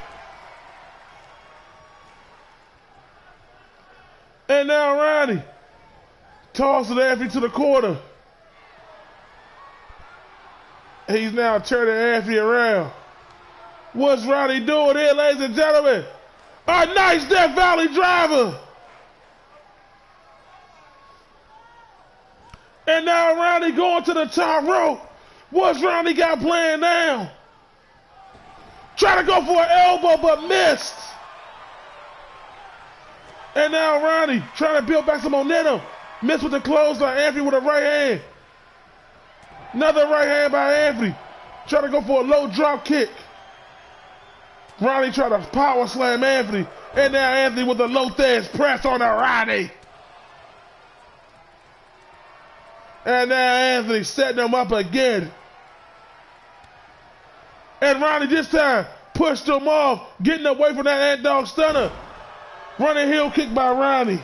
And now Ronnie tosses Anthony to the corner. He's now turning Anthony around. What's Ronnie doing here, ladies and gentlemen? A nice Death Valley driver. And now Ronnie going to the top rope. What's Ronnie got playing now? Trying to go for an elbow, but missed. And now Ronnie trying to build back some momentum. Missed with the clothesline. Anthony with a right hand. Another right hand by Anthony. Trying to go for a low drop kick. Ronnie trying to power slam Anthony. And now Anthony with the low thesz press on the Ronnie. And now Anthony setting him up again. And Ronnie this time pushed him off, getting away from that ant dog stunner. Running heel kick by Ronnie.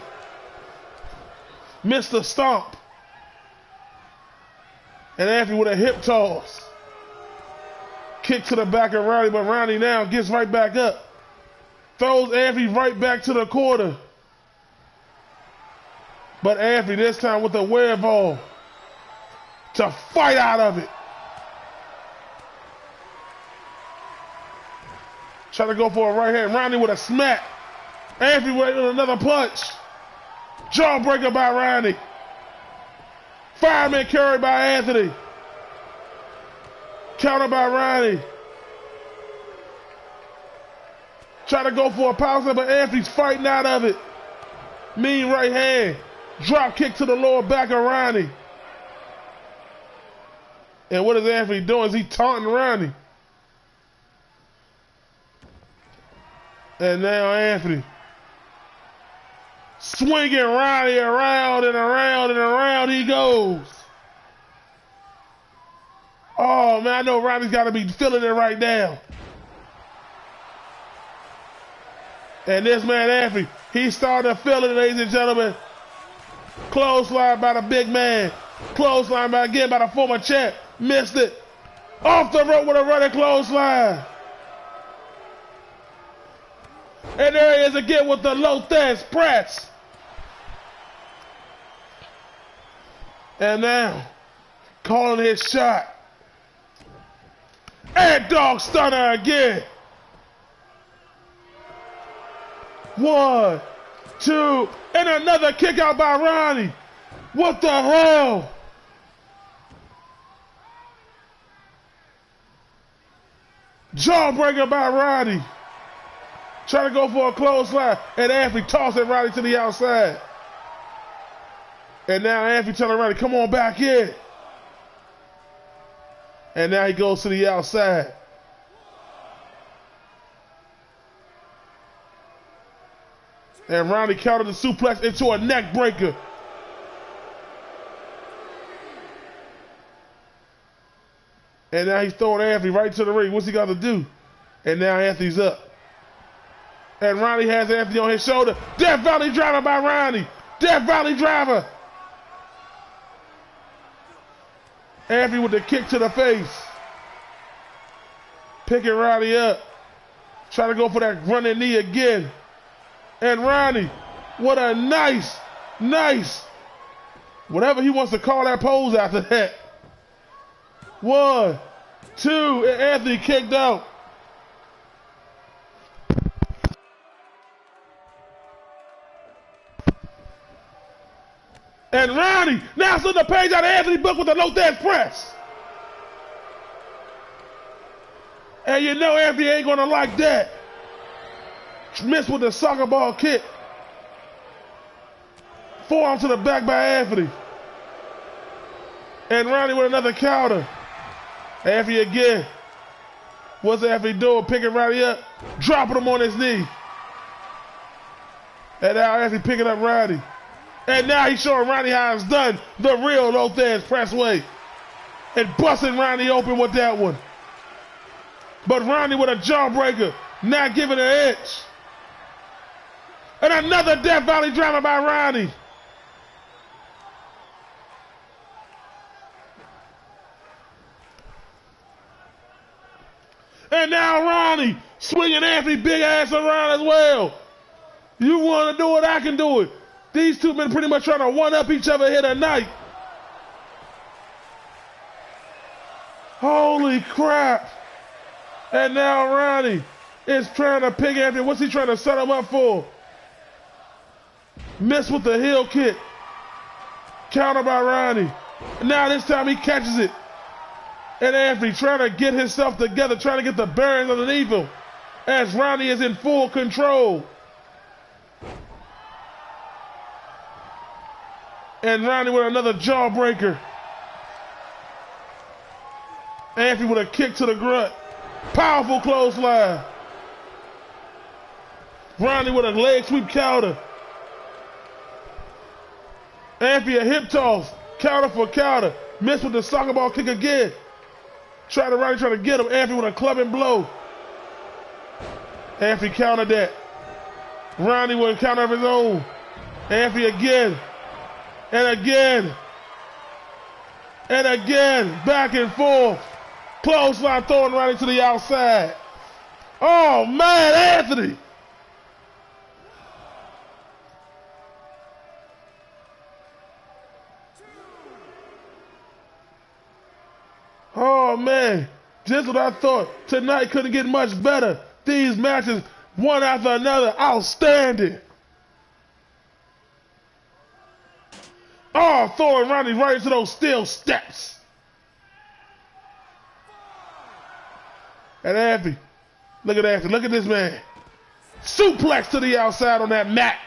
Missed the stomp. And Anthony with a hip toss. Kick to the back of Ronnie, but Ronnie now gets right back up. Throws Anthony right back to the corner. But Anthony this time with a wherewithal to fight out of it. Trying to go for a right hand. Ronnie with a smack. Anthony with another punch. Jawbreaker by Ronnie. Fireman carry by Anthony. Counter by Ronnie. Trying to go for a power slam, but Anthony's fighting out of it. Mean right hand. Drop kick to the lower back of Ronnie. And what is Anthony doing? Is he taunting Ronnie? And now Anthony swinging Ronnie around and around and around he goes. Oh man, I know Ronnie's got to be feeling it right now. And this man Anthony, he's starting to feel it, ladies and gentlemen. Clothesline by the big man. Clothesline by the former champ. Missed it. Off the rope with a running clothesline. And there he is again with the low thesz press. And now, calling his shot. And dog stunner again. 1, 2, and another kick out by Ronnie. What the hell? Jawbreaker by Ronnie. Trying to go for a clothesline, and Anthony tossing Ronnie to the outside. And now Anthony telling Ronnie, come on back in. And now he goes to the outside. And Ronnie countered the suplex into a neck breaker. And now he's throwing Anthony right to the ring. What's he got to do? And now Anthony's up. And Ronnie has Anthony on his shoulder. Death Valley driver by Ronnie. Death Valley driver. Anthony with the kick to the face. Picking Ronnie up. Trying to go for that running knee again. And Ronnie, what a nice, whatever he wants to call that pose after that. 1, 2, and Anthony kicked out. And Ronnie now sends the page out of Anthony book with the low dance press. And you know Anthony ain't gonna like that. Missed with the soccer ball kick. Forearm to the back by Anthony. And Ronnie with another counter. Anthony again. What's Anthony doing? Picking Ronnie up. Dropping him on his knee. And now Anthony picking up Ronnie. And now he's showing Ronnie how it's done the real low dance press way. And busting Ronnie open with that one. But Ronnie with a jawbreaker. Not giving an inch. And another Death Valley drama by Ronnie. And now Ronnie swinging Anthony big ass around as well. You want to do it, I can do it. These two men pretty much trying to one-up each other here tonight. Holy crap. And now Ronnie is trying to pick Anthony. What's he trying to set him up for? Miss with the heel kick. Counter by Ronnie. Now this time he catches it. And Anthony trying to get himself together, trying to get the bearings underneath him as Ronnie is in full control. And Ronnie with another jawbreaker. Anthony with a kick to the grunt. Powerful clothesline. Ronnie with a leg sweep counter. Anthony a hip toss. Counter for counter. Missed with the soccer ball kick again. Ronnie trying to get him. Anthony with a clubbing blow. Anthony countered that. Ronnie with a counter of his own. Anthony again. And again. And again. Back and forth. Clothesline throwing Ronnie to the outside. Oh man, Anthony. Oh man, just what I thought. Tonight couldn't get much better. These matches, one after another, outstanding. Oh, throwing Ronnie right into those steel steps. And Anthony, look at Anthony, look at this man. Suplex to the outside on that mat.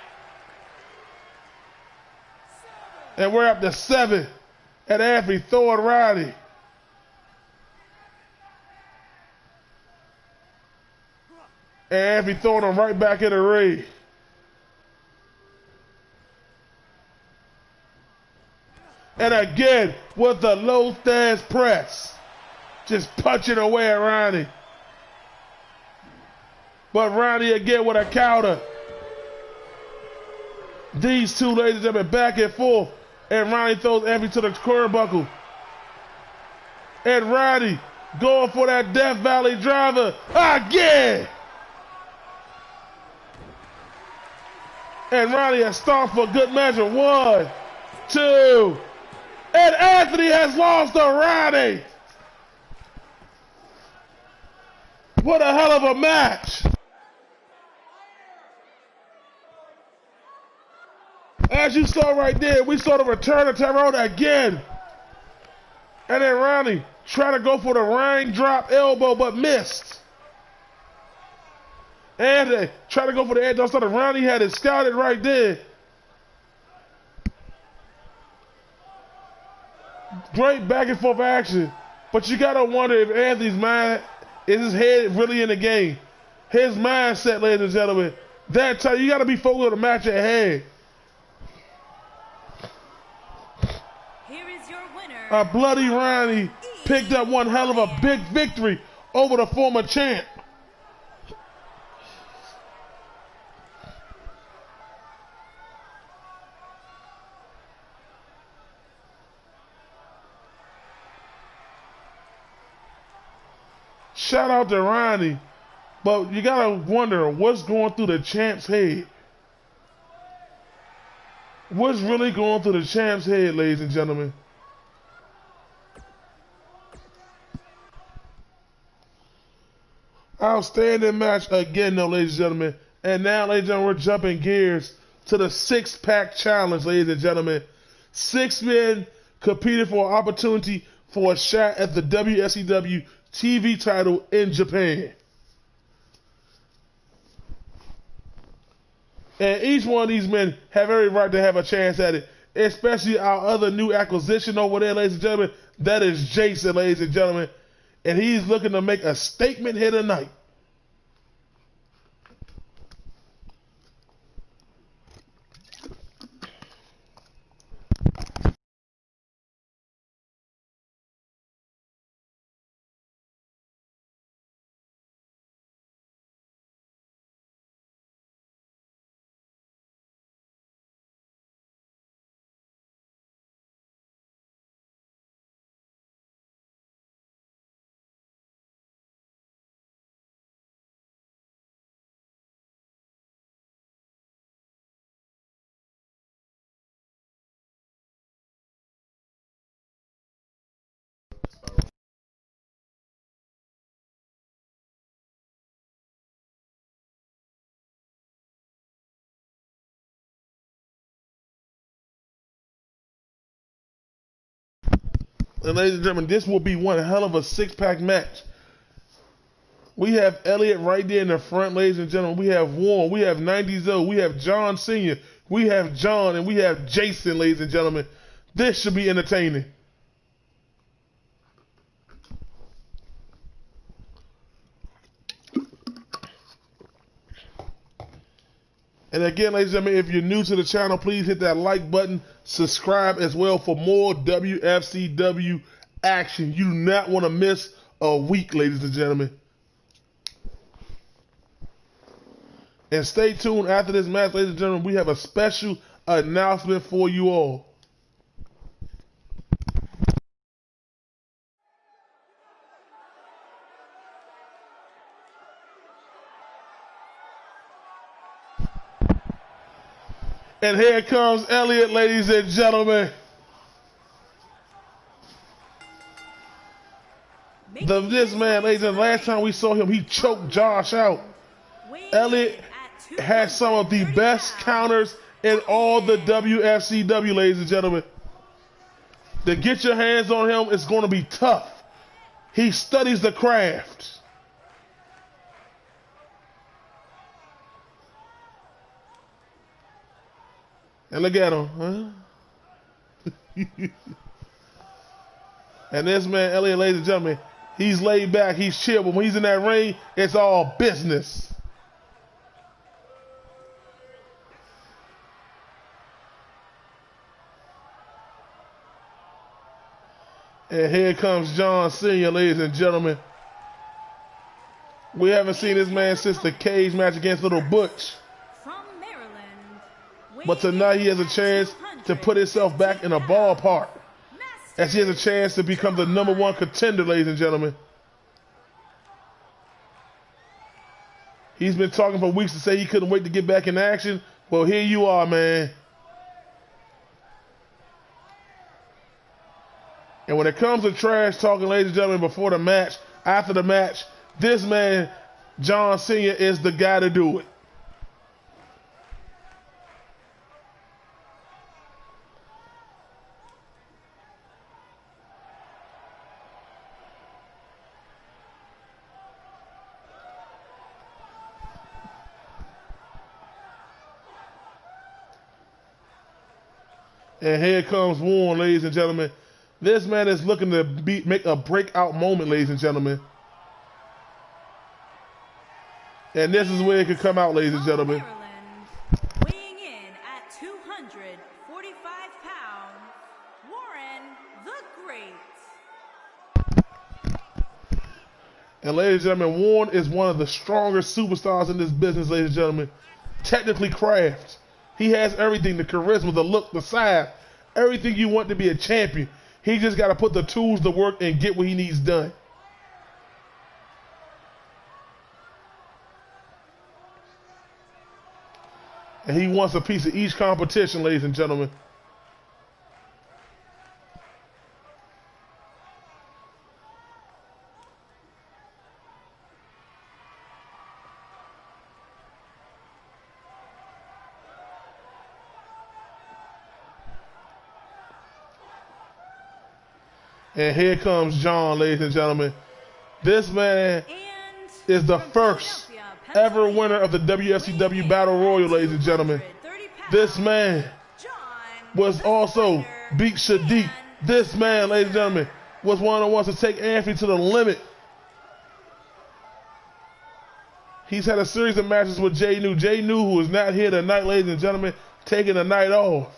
And we're up to 7. And Anthony throwing Ronnie. And Anthony throwing him right back in the ring. And again, with the low stance press. Just punching away at Ronnie. But Ronnie again with a counter. These two ladies have been back and forth. And Ronnie throws Anthony to the turnbuckle. And Ronnie going for that Death Valley driver again. And Ronnie has stomped for good measure. 1, 2. And Anthony has lost to Ronnie. What a hell of a match. As you saw right there, we saw the return of Tyrone again. And then Ronnie trying to go for the raindrop elbow, but missed. And they trying to go for the edge. Also, Ronnie had it scouted right there. Great back and forth action. But you got to wonder if Anthony's mind, is his head really in the game? His mindset, ladies and gentlemen. That time, you got to be focused on the match at hand. Here is your winner. A bloody Ronnie picked up one hell of a big victory over the former champ. Shout out to Ronnie, but you gotta wonder what's going through the champ's head. What's really going through the champ's head, ladies and gentlemen? Outstanding match again, though, ladies and gentlemen. And now, ladies and gentlemen, we're jumping gears to the six-pack challenge, ladies and gentlemen. 6 men competed for an opportunity for a shot at the Wfcw TV title in Japan. And each one of these men have every right to have a chance at it, especially our other new acquisition over there, ladies and gentlemen. That is Jason, ladies and gentlemen. And he's looking to make a statement here tonight. And ladies and gentlemen, this will be one hell of a six-pack match. We have Elliott right there in the front, ladies and gentlemen. We have Warren, we have 90s, we have John Sr., we have John, and we have Jason, ladies and gentlemen. This should be entertaining. And again, ladies and gentlemen, if you're new to the channel, please hit that like button, subscribe as well for more WFCW action. You do not want to miss a week, ladies and gentlemen. And stay tuned after this match, ladies and gentlemen. We have a special announcement for you all. And here comes Elliott, ladies and gentlemen. This man, ladies and gentlemen, last time we saw him, he choked Josh out. Elliott has some of the best counters in all the WFCW, ladies and gentlemen. To get your hands on him, it's going to be tough. He studies the craft. And look at him, huh? And this man, Elliott, ladies and gentlemen, he's laid back, he's chill, but when he's in that ring, it's all business. And here comes John Sr., ladies and gentlemen. We haven't seen this man since the cage match against Little Butch. But tonight he has a chance to put himself back in a ballpark, as he has a chance to become the #1 contender, ladies and gentlemen. He's been talking for weeks to say he couldn't wait to get back in action. Well, here you are, man. And when it comes to trash talking, ladies and gentlemen, before the match, after the match, this man, John Sr., is the guy to do it. And here comes Warren, ladies and gentlemen. This man is looking to make a breakout moment, ladies and gentlemen. And this is where it could come out, ladies and gentlemen. Weighing in at 245 pounds, Warren the Great. And ladies and gentlemen, Warren is one of the strongest superstars in this business, ladies and gentlemen. Technically craft. He has everything, the charisma, the look, the size, everything you want to be a champion. He just got to put the tools to work and get what he needs done. And he wants a piece of each competition, ladies and gentlemen. And here comes John, ladies and gentlemen. This man is the first ever winner of the WFCW Battle Royal, ladies and gentlemen. This man was also beat Shadik. This man, ladies and gentlemen, was one of the ones to take Anthony to the limit. He's had a series of matches with Jay New. Jay New, who is not here tonight, ladies and gentlemen, taking the night off.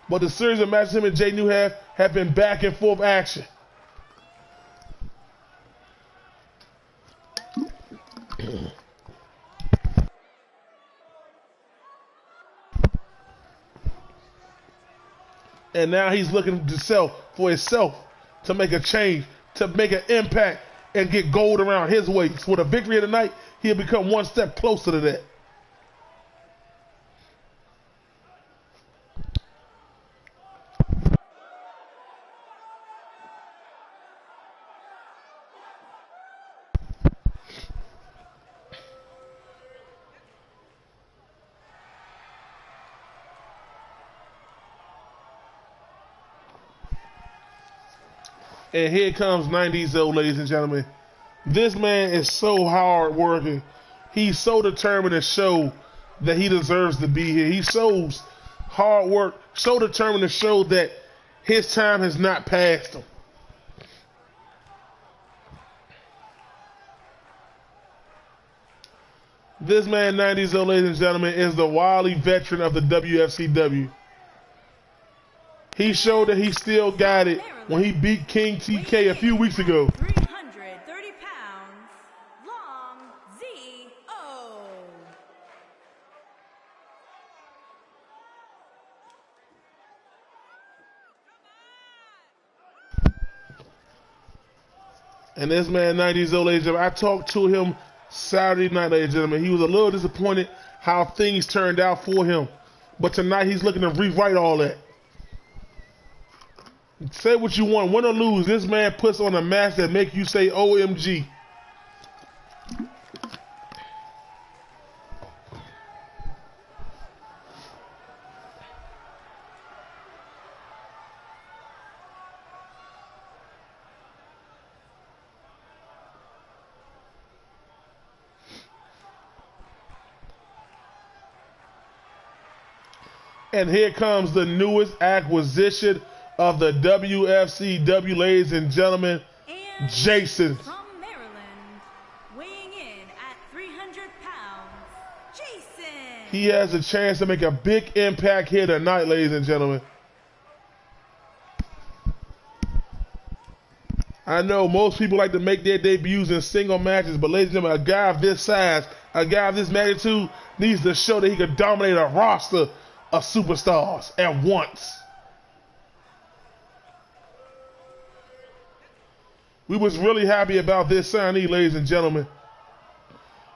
But the series of matches him and Jay New have been back and forth action. And now he's looking for himself to make a change, to make an impact, and get gold around his waist. With a victory tonight, he'll become one step closer to that. And here comes 90s, ladies and gentlemen. This man is so hard working. He's so determined to show that he deserves to be here. He shows hard work, so determined to show that his time has not passed him. This man, 90s, ladies and gentlemen, is the wily veteran of the WFCW. He showed that he still got it when he beat King TK a few weeks ago. 330 pounds, Long Z.O. And this man, 90s, ladies and gentlemen, I talked to him Saturday night, ladies and gentlemen. He was a little disappointed how things turned out for him. But tonight he's looking to rewrite all that. Say what you want, win or lose, this man puts on a mask that make you say OMG. And here comes the newest acquisition of the WFCW, ladies and gentlemen, And Jason. from Maryland, weighing in at 300 pounds, Jason. He has a chance to make a big impact here tonight, ladies and gentlemen. I know most people like to make their debuts in single matches, but ladies and gentlemen, a guy of this size, a guy of this magnitude needs to show that he can dominate a roster of superstars at once. We was really happy about this signee, ladies and gentlemen.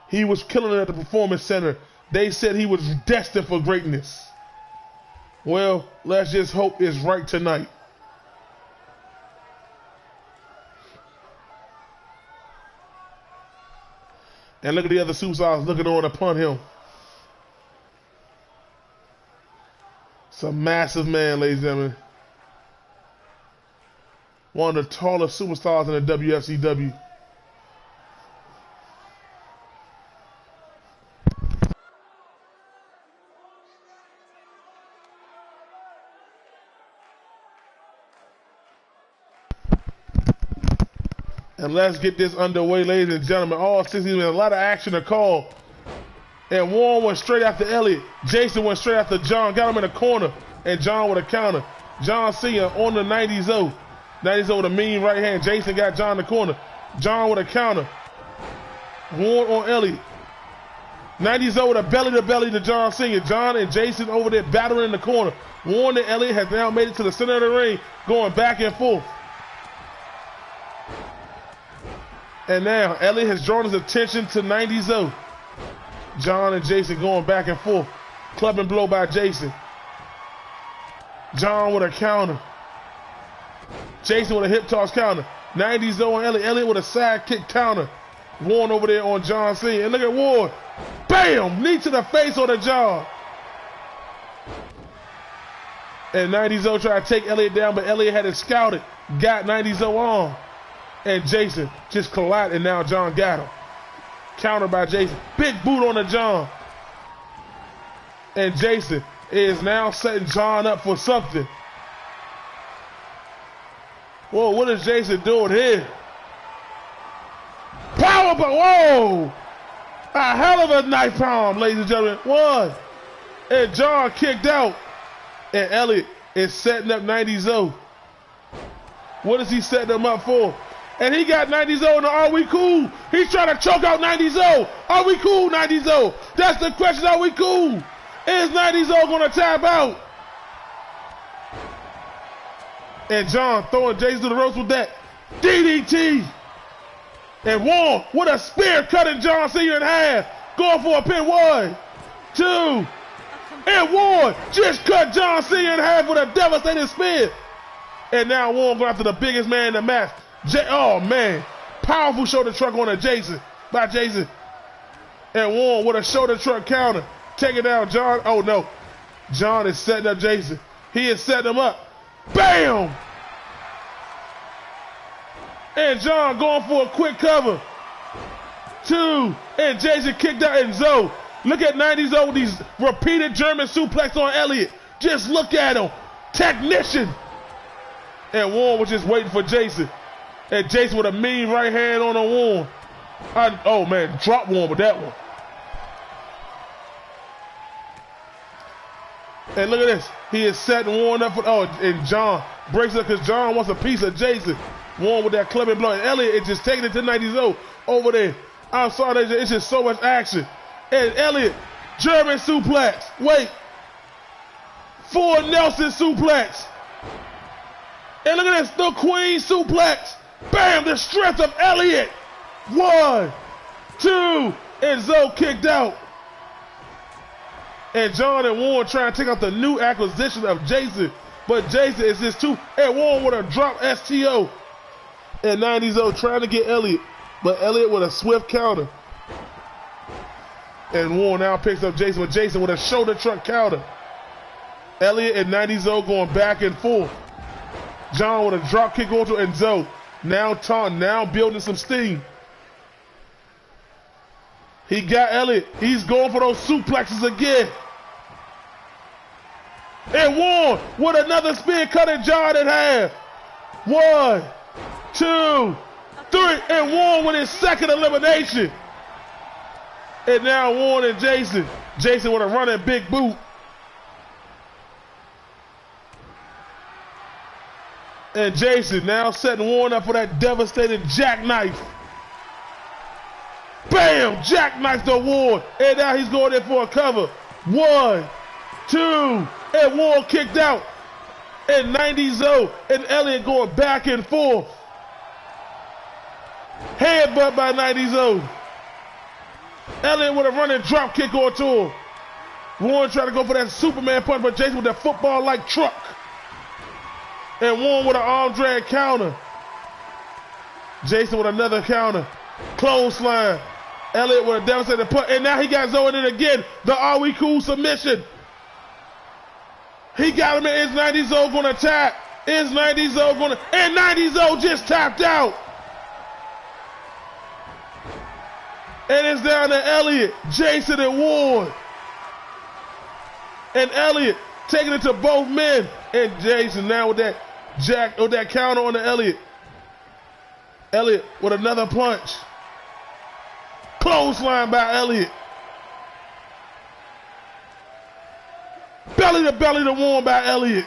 He was killing it at the Performance Center. They said he was destined for greatness. Well, let's just hope it's right tonight. And look at the other superstars looking on upon him. It's a massive man, ladies and gentlemen. One of the tallest superstars in the WFCW. And let's get this underway, ladies and gentlemen. All 60 minutes, a lot of action to call. And Warren went straight after Elliott. Jason went straight after John, got him in the corner, and John with a counter. John Cena on the 90s-0. 90s with a mean right hand. Jason got John in the corner. John with a counter. Warren on Elliott. 90s with a belly-to-belly to John Cena. John and Jason over there battling in the corner. Warren and Elliott has now made it to the center of the ring, going back and forth. And now Elliott has drawn his attention to 90s. John and Jason going back and forth. Club and blow by Jason. John with a counter. Jason with a hip toss counter. 90s on Elliott. Elliott with a side kick counter. Warren over there on John Cena. And look at Warren. Bam! Knee to the face on the jaw. And 90s tried to take Elliott down, but Elliott had it scouted. got 90's on. And Jason just collided, and now John got him. Countered by Jason. Big boot on the John. And Jason is now setting John up for something. Whoa, what is Jason doing here? Power, but whoa! A hell of a knife palm, ladies and gentlemen. One. And John kicked out. And Elliott is setting up 90's. What is he setting them up for? And he got 90's in the Are We Cool? He's trying to choke out 90's. Are we cool, 90's? That's the question, are we cool? Is 90's going to tap out? And John throwing Jason to the ropes with that DDT. And Warren with a spear cutting John Cena in half. Going for a pin. 1, 2. And Warren just cut John Cena in half with a devastating spear. And now Warren going after the biggest man in the match. Oh, man. Powerful shoulder truck on a Jason. By Jason. And Warren with a shoulder truck counter. Taking down John. Oh, no. John is setting up Jason. He is setting him up. Bam! And John going for a quick cover. 2. And Jason kicked out. And Zoe. Look at 90's with these repeated German suplex on Elliott. Just look at him. Technician. And Warren was just waiting for Jason. And Jason with a mean right hand on a Warren. Oh, man, drop Warren with that one. And look at this. He is setting Warren up for, and John breaks up because John wants a piece of Jason. Warren with that clubbing blow. And Elliott is just taking it to 90's over there. I'm sorry, it's just so much action. And Elliott, German suplex. Wait. 4 Nelson suplex. And look at this, the Queen suplex. Bam, the strength of Elliott. 1, 2, and Zoe kicked out. And John and Warren trying to take out the new acquisition of Jason. But Jason is just too, and Warren with a drop STO. And 90's trying to get Elliott. But Elliott with a swift counter. And Warren now picks up Jason, but Jason with a shoulder truck counter. Elliott and 90's going back and forth. John with a drop kick onto and Zoe now building some steam. He got Elliott. He's going for those suplexes again. And Warren with another spear cutting John in half. 1, 2, 3, and Warren with his second elimination. And now Warren and Jason. Jason with a running big boot. And Jason now setting Warren up for that devastating jackknife. Bam! Jackknife to Warren. And now he's going in for a cover. 1, 2, and Warren kicked out. And 90's and Elliott going back and forth. Headbutt by 90's. Elliott with a running drop kick onto him. Warren trying to go for that Superman punch, but Jason with that football-like truck. And Warren with an arm drag counter. Jason with another counter. Clothesline. Elliott with a devastating punch. And now he got Zoe in it again. The Are We Cool submission. He got him in. Is 90's going to tap? Is 90's going to? And 90's just tapped out. And it's down to Elliott, Jason, and Warren. And Elliott taking it to both men. And Jason now with that counter on the Elliott. Elliott with another punch. Clothesline by Elliott. Belly to Warren by Elliott.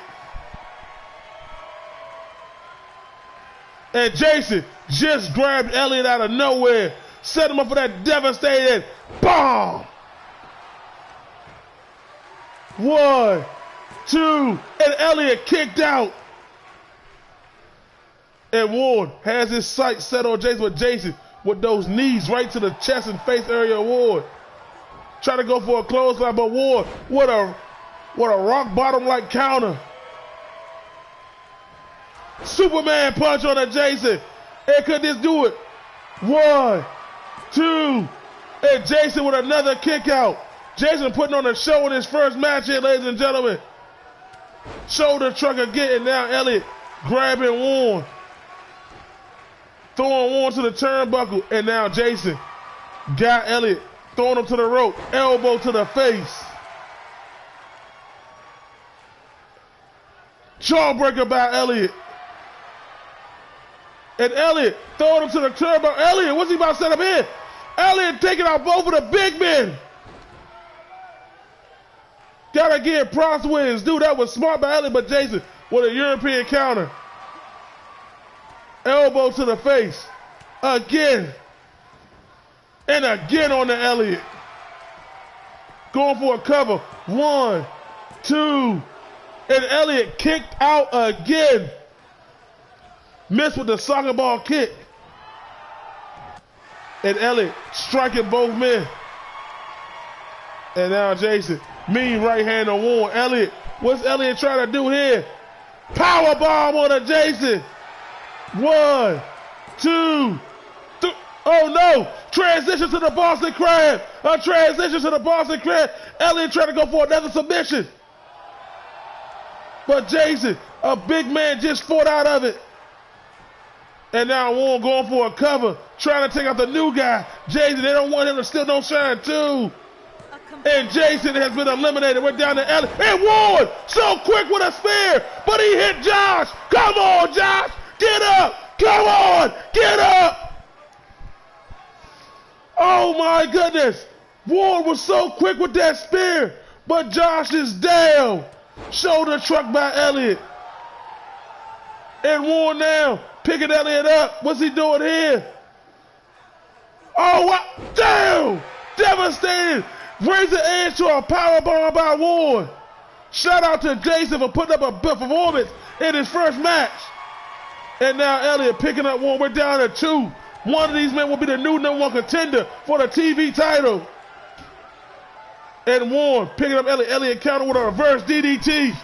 And Jason just grabbed Elliott out of nowhere. Set him up for that devastating bomb. 1, 2, and Elliott kicked out. And Warren has his sights set on Jason, but Jason with those knees right to the chest and face area of Warren. Trying to go for a clothesline, but Warren with a rock bottom like counter. Superman punch on a Jason. And could this do it? 1, 2, and Jason with another kick out. Jason putting on a show in his first match here, ladies and gentlemen. Shoulder truck again, and now Elliott grabbing Warren. Throwing Warren to the turnbuckle. And now Jason got Elliott. Throwing him to the rope. Elbow to the face. Jawbreaker by Elliott. And Elliott throwing him to the turnbuckle. Elliott, what's he about to set up here? Elliott taking out both of the big men. Gotta give props wins. Dude, that was smart by Elliott, but Jason with a European counter. Elbow to the face. Again. And again on the Elliott. Going for a cover. 1, 2. And Elliott kicked out again. Missed with the soccer ball kick. And Elliott striking both men. And now Jason. Mean right hand on Warren. Elliott. What's Elliott trying to do here? Power bomb on a Jason. 1, 2, 3. Oh no! Transition to the Boston Crab. A transition to the Boston Crab. Elliott trying to go for another submission. But Jason, a big man, just fought out of it. And now Warren going for a cover, trying to take out the new guy. Jason, they don't want him to still don't shine too. And Jason has been eliminated. We're down to Elliott. And Warren, so quick with a spear, but he hit Josh. Come on, Josh. Get up. Come on. Get up. Oh, my goodness. Warren was so quick with that spear, but Josh is down. Shoulder truck by Elliott. And Warren now picking Elliott up. What's he doing here? Oh, wow. Damn. Devastated. Razor edge to a powerbomb by Warren. Shout out to Jason for putting up a performance in his first match. And now Elliott picking up Warren. We're down to 2. One of these men will be the new #1 contender for the TV title. And Warren picking up Elliott. Elliott counter with a reverse DDT.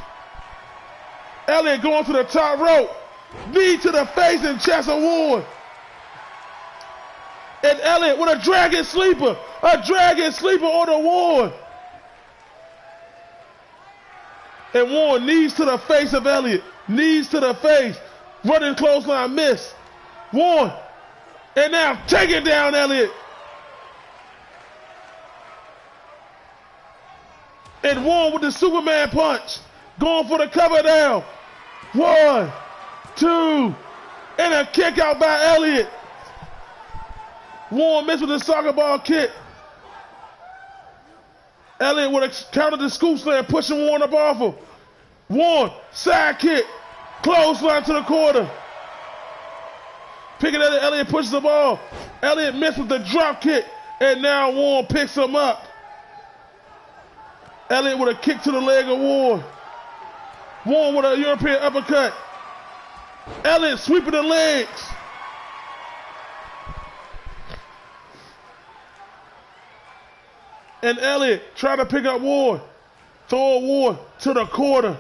Elliott going to the top rope. Knee to the face and chest of Warren. And Elliott with a dragon sleeper. A dragon sleeper on the Warren. And Warren knees to the face of Elliott. Knees to the face. Running clothesline miss. Warren. And now taking down Elliott. And Warren with the Superman punch. Going for the cover down. 1, 2. And a kick out by Elliott. Warren missed with the soccer ball kick. Elliott with a counter to scoop slam, pushing Warren up off him. Warren, side kick. Clothesline to the corner. Picking Elliott. Elliott pushes the ball. Elliott missed with the drop kick. And now Warren picks him up. Elliott with a kick to the leg of Warren. Warren with a European uppercut. Elliott sweeping the legs. And Elliott trying to pick up Warren. Throw Warren to the corner.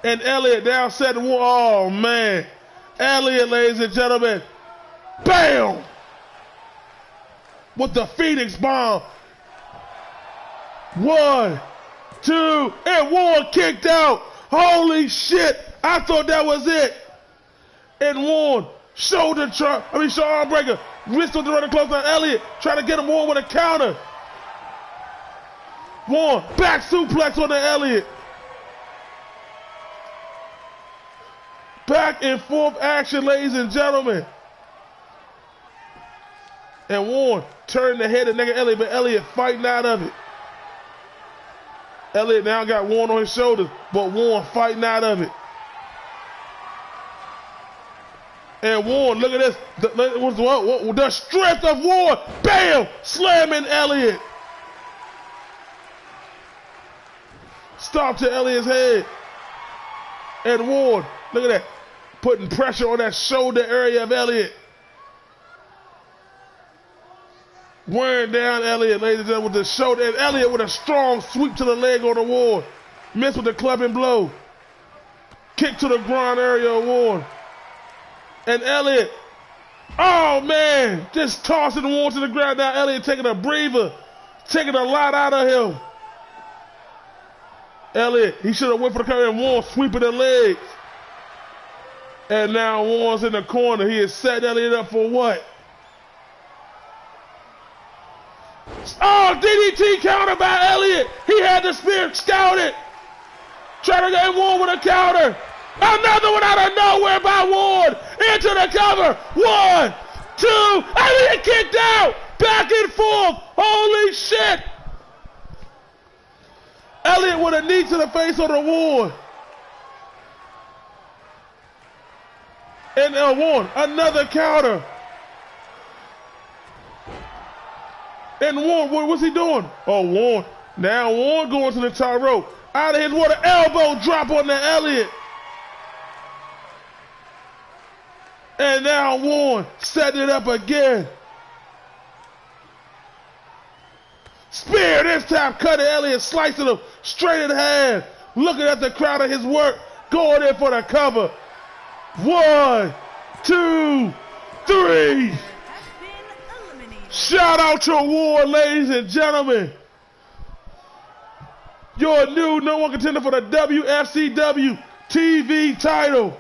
And Elliott now set Warren. Oh, man. Elliott, ladies and gentlemen. Bam! With the Phoenix bomb. 1, 2. And Warren kicked out. Holy shit. I thought that was it. And Warren. Arm breaker. Wrist on the running close on Elliott. Trying to get him Warren with a counter. Warren, back suplex on the Elliott. Back and forth action, ladies and gentlemen. And Warren turned the head of nigga Elliott, but Elliott fighting out of it. Elliott now got Warren on his shoulders, but Warren fighting out of it. And Warren, look at this. The strength of Warren. Bam! Slamming Elliott. Stop to Elliott's head. And Warren, look at that. Putting pressure on that shoulder area of Elliott. Wearing down Elliott, ladies and gentlemen, with the shoulder. And Elliott with a strong sweep to the leg on the Warren. Missed with the clubbing blow. Kick to the groin area of Warren. And Elliott, oh man, just tossing Warren to the ground. Now Elliott taking a breather, taking a lot out of him. Elliott, he should have went for the cover, and Warren sweeping the legs. And now Warren's in the corner. He has set Elliott up for what? Oh, DDT counter by Elliott. He had the spear scouted. Trying to get Warren with a counter. Another one out of nowhere by Warren. Into the cover. 1, 2. Elliott kicked out. Back and forth. Holy shit. Elliott with a knee to the face on the Warren. And Warren, another counter. And Warren, what's he doing? Oh, Warren. Now Warren going to the top rope. Out of his water, elbow drop on the Elliott. And now Warren setting it up again. Spear this time, cutting Elliott, slicing him straight in half. Looking at the crowd of his work, going in for the cover. 1, 2, 3. Shout out to Warren, ladies and gentlemen. Your new number 1 contender for the WFCW TV title.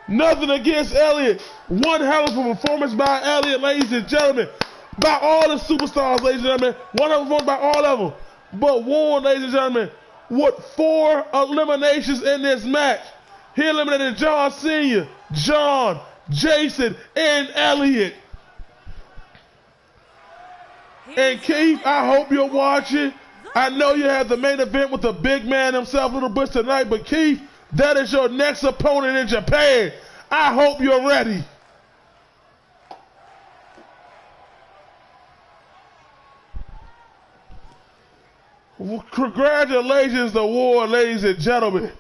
Nothing against Elliott. One hell of a performance by Elliott, ladies and gentlemen. By all the superstars, ladies and gentlemen. One hell of a performance by all of them. But Warren, ladies and gentlemen, with 4 eliminations in this match. He eliminated John Sr., John, Jason, and Elliott. And Keith, I hope you're watching. I know you have the main event with the big man himself, Little Bush, tonight, but Keith, that is your next opponent in Japan. I hope you're ready. Well, congratulations to Warren, ladies and gentlemen.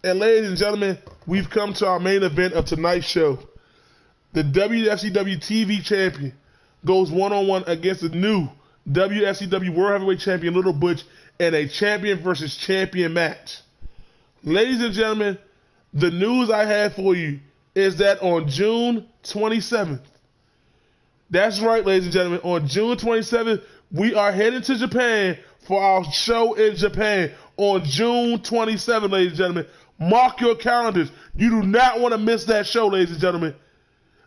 And ladies and gentlemen, we've come to our main event of tonight's show. The WFCW TV champion goes one-on-one against the new WFCW World Heavyweight Champion Little Butch in a champion versus champion match. Ladies and gentlemen, the news I have for you is that on June 27th, that's right, ladies and gentlemen, on June 27th, we are heading to Japan for our show in Japan on June 27th, ladies and gentlemen. Mark your calendars. You do not want to miss that show, ladies and gentlemen.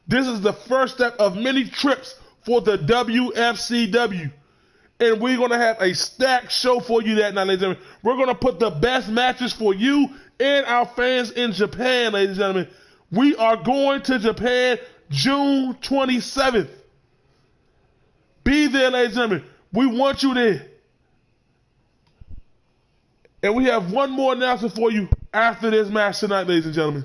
This is the first step of many trips for the WFCW. And we're going to have a stacked show for you that night, ladies and gentlemen. We're going to put the best matches for you and our fans in Japan, ladies and gentlemen. We are going to Japan June 27th. Be there, ladies and gentlemen. We want you there. And we have one more announcement for you after this match tonight, ladies and gentlemen.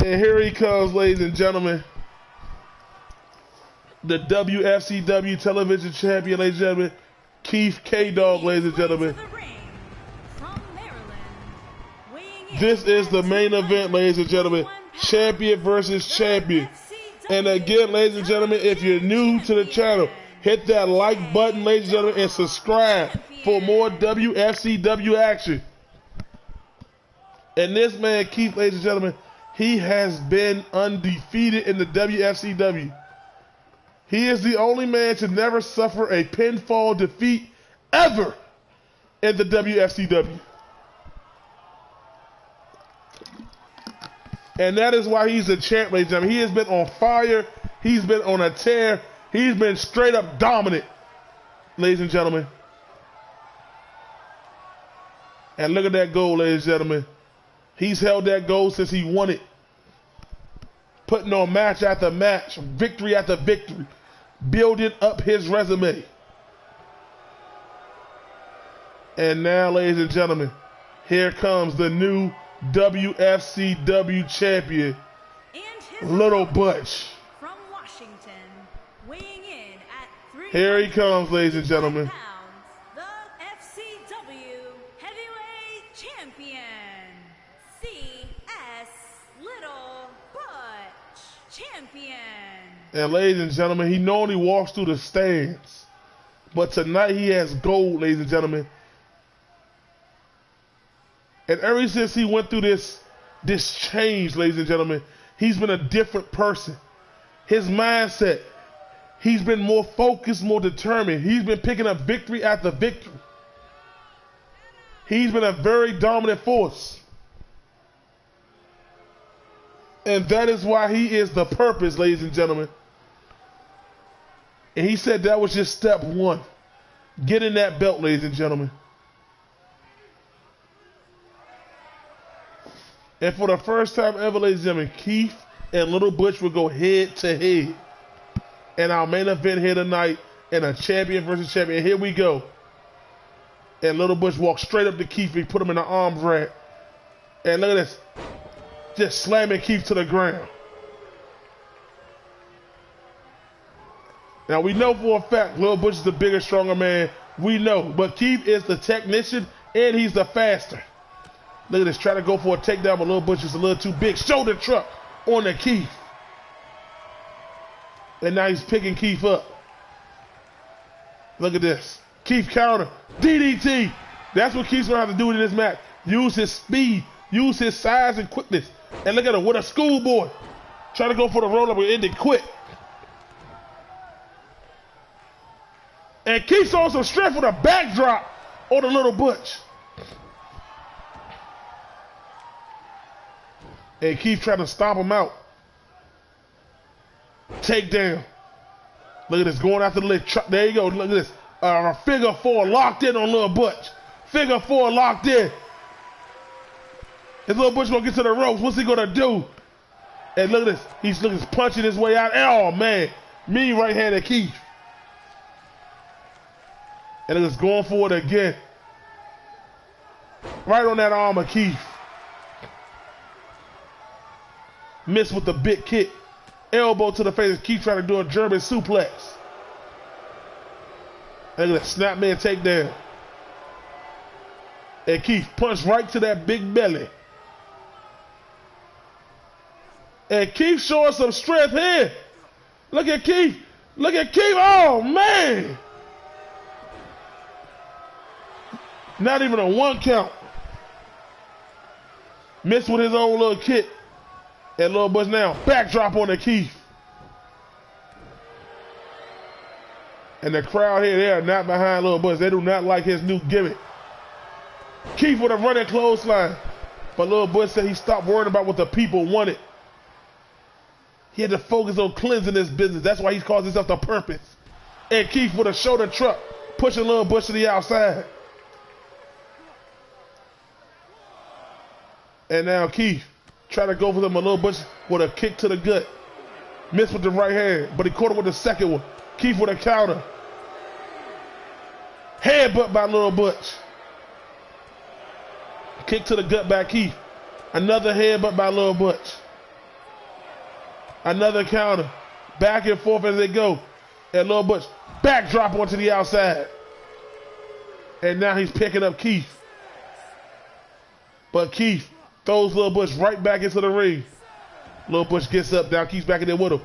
And here he comes, ladies and gentlemen. The WFCW television champion, ladies and gentlemen. Keith K-Dog, ladies and gentlemen. This is the main event, ladies and gentlemen. Champion versus champion. And again, ladies and gentlemen, if you're new to the channel, hit that like button, ladies and gentlemen, and subscribe for more WFCW action. And this man, Keith, ladies and gentlemen, he has been undefeated in the WFCW. He is the only man to never suffer a pinfall defeat ever in the WFCW. And that is why he's the champ, ladies and gentlemen. He has been on fire. He's been on a tear. He's been straight up dominant, ladies and gentlemen. And look at that goal, ladies and gentlemen. He's held that goal since he won it. Putting on match after match, victory after victory, building up his resume. And now, ladies and gentlemen, here comes the new WFCW champion, Little Butch. From Washington, weighing in at 3 Here he comes, ladies and gentlemen. pounds, the FCW Heavyweight Champion, CS Little Butch Champion. And ladies and gentlemen, he normally walks through the stands, but tonight he has gold, ladies and gentlemen. And ever since he went through this change, ladies and gentlemen, he's been a different person. His mindset, he's been more focused, more determined. He's been picking up victory after victory. He's been a very dominant force. And that is why he is the purpose, ladies and gentlemen. And he said that was just step one. Getting that belt, ladies and gentlemen. And for the first time ever, ladies and gentlemen, Keith and Little Butch will go head to head in our main event here tonight in a champion versus champion. Here we go. And Little Butch walks straight up to Keith. He put him in the arm drag. And look at this. Just slamming Keith to the ground. Now we know for a fact Little Butch is the bigger, stronger man. We know. But Keith is the technician and he's the faster. Look at this, trying to go for a takedown, but Little Butch is a little too big. Shoulder truck on the Keith. And now he's picking Keith up. Look at this. Keith counter. DDT. That's what Keith's going to have to do in this match. Use his speed. Use his size and quickness. And look at him with a schoolboy. Trying to go for the roll-up and end it quick. And Keith's on some strength with a backdrop on the Little Butch. And Keith trying to stomp him out. Takedown. Look at this, going after the leg. There you go, look at this. Figure four locked in on Little Butch. Figure four locked in. His Little Butch gonna get to the ropes. What's he gonna do? And look at this, he's punching his way out. Oh man, mean right-handed Keith. And it's going for it again. Right on that arm of Keith. Missed with the big kick. Elbow to the face. Keith trying to do a German suplex. And look at that snapman takedown. And Keith punched right to that big belly. And Keith showing some strength here. Look at Keith. Look at Keith. Oh, man. Not even a 1 count. Missed with his own little kick. And Little Butch now, backdrop on the Keith. And the crowd here, they are not behind Little Butch. They do not like his new gimmick. Keith with a running clothesline. But Little Butch said he stopped worrying about what the people wanted. He had to focus on cleansing this business. That's why he calls himself the purpose. And Keith with a shoulder truck, pushing Little Butch to the outside. And now Keith try to go for them a Little Butch with a kick to the gut. Missed with the right hand, but he caught him with the second one. Keith with a counter. Headbutt by Little Butch. Kick to the gut by Keith. Another headbutt by Little Butch. Another counter. Back and forth as they go. And Little Butch backdrop onto the outside. And now he's picking up Keith. But Keith throws Little Butch right back into the ring. Little Butch gets up. Now Keith's back in there with him.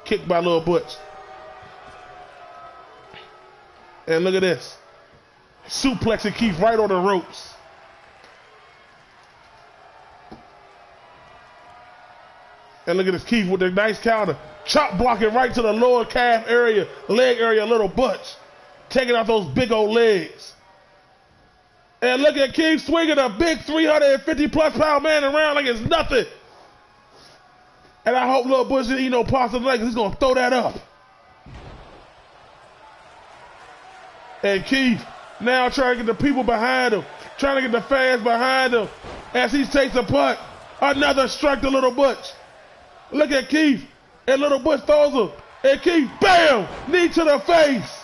Kicked by Little Butch. And look at this. Suplexing Keith right on the ropes. And look at this Keith with the nice counter. Chop blocking right to the lower calf area, leg area, Little Butch. Taking out those big old legs. And look at Keith swinging a big 350+ pound man around like it's nothing. And I hope Little Butch didn't eat no pasta tonight because he's going to throw that up. And Keith now trying to get the people behind him, trying to get the fans behind him as he takes a punt. Another strike to Little Butch. Look at Keith. And Little Butch throws him. And Keith, bam! Knee to the face.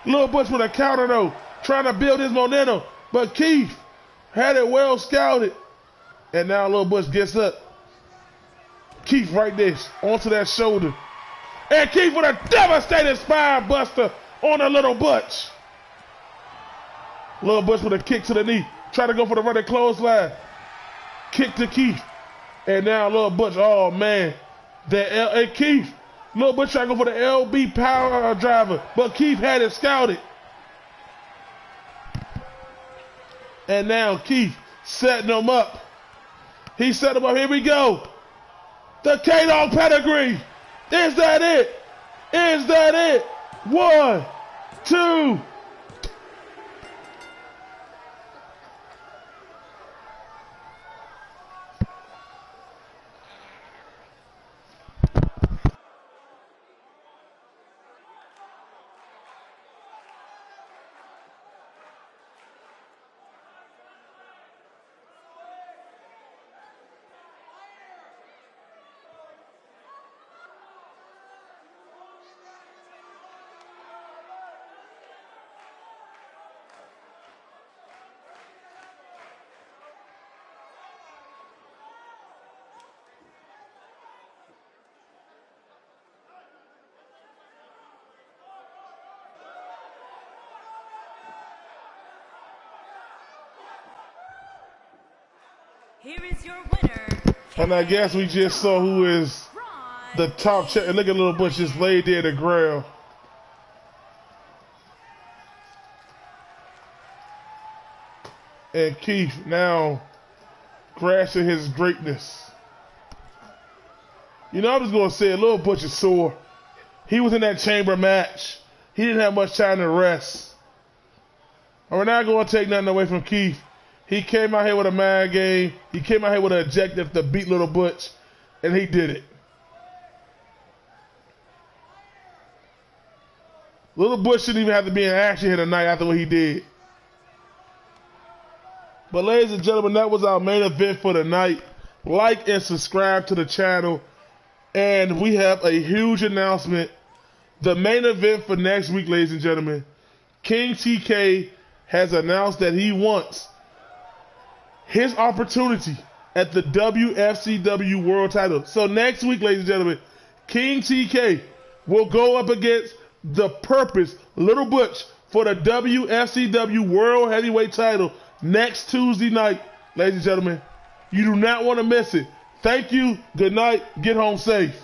Lil Butch with a counter though, trying to build his momentum. But Keith had it well scouted. And now Lil Butch gets up. Keith right there, onto that shoulder. And Keith with a devastating spine buster on the Little Butch. Lil Butch with a kick to the knee. Try to go for the running clothesline. Kick to Keith. And now Lil Butch, oh man. Hey Keith, Lil Butch trying to go for the LB power driver. But Keith had it scouted. And now Keith setting him up. He set him up. Here we go. The K-Dog pedigree. Is that it? Is that it? 1, 2. Here is your winner. And I guess we just saw who is the top check. And look at Lil Butch just laid there to the ground. And Keith now grasping his greatness. You know, I'm just going to say, Lil Butch is sore. He was in that chamber match. He didn't have much time to rest. And we're not going to take nothing away from Keith. He came out here with a mind game. He came out here with an objective to beat Little Butch, and he did it. Little Butch shouldn't even have to be in action here tonight after what he did. But ladies and gentlemen, that was our main event for the night. Like and subscribe to the channel. And we have a huge announcement. The main event for next week, ladies and gentlemen, King TK has announced that he wants his opportunity at the WFCW World title. So next week, ladies and gentlemen, King TK will go up against the Purpose, Little Butch, for the WFCW World Heavyweight title next Tuesday night, ladies and gentlemen. You do not want to miss it. Thank you. Good night. Get home safe.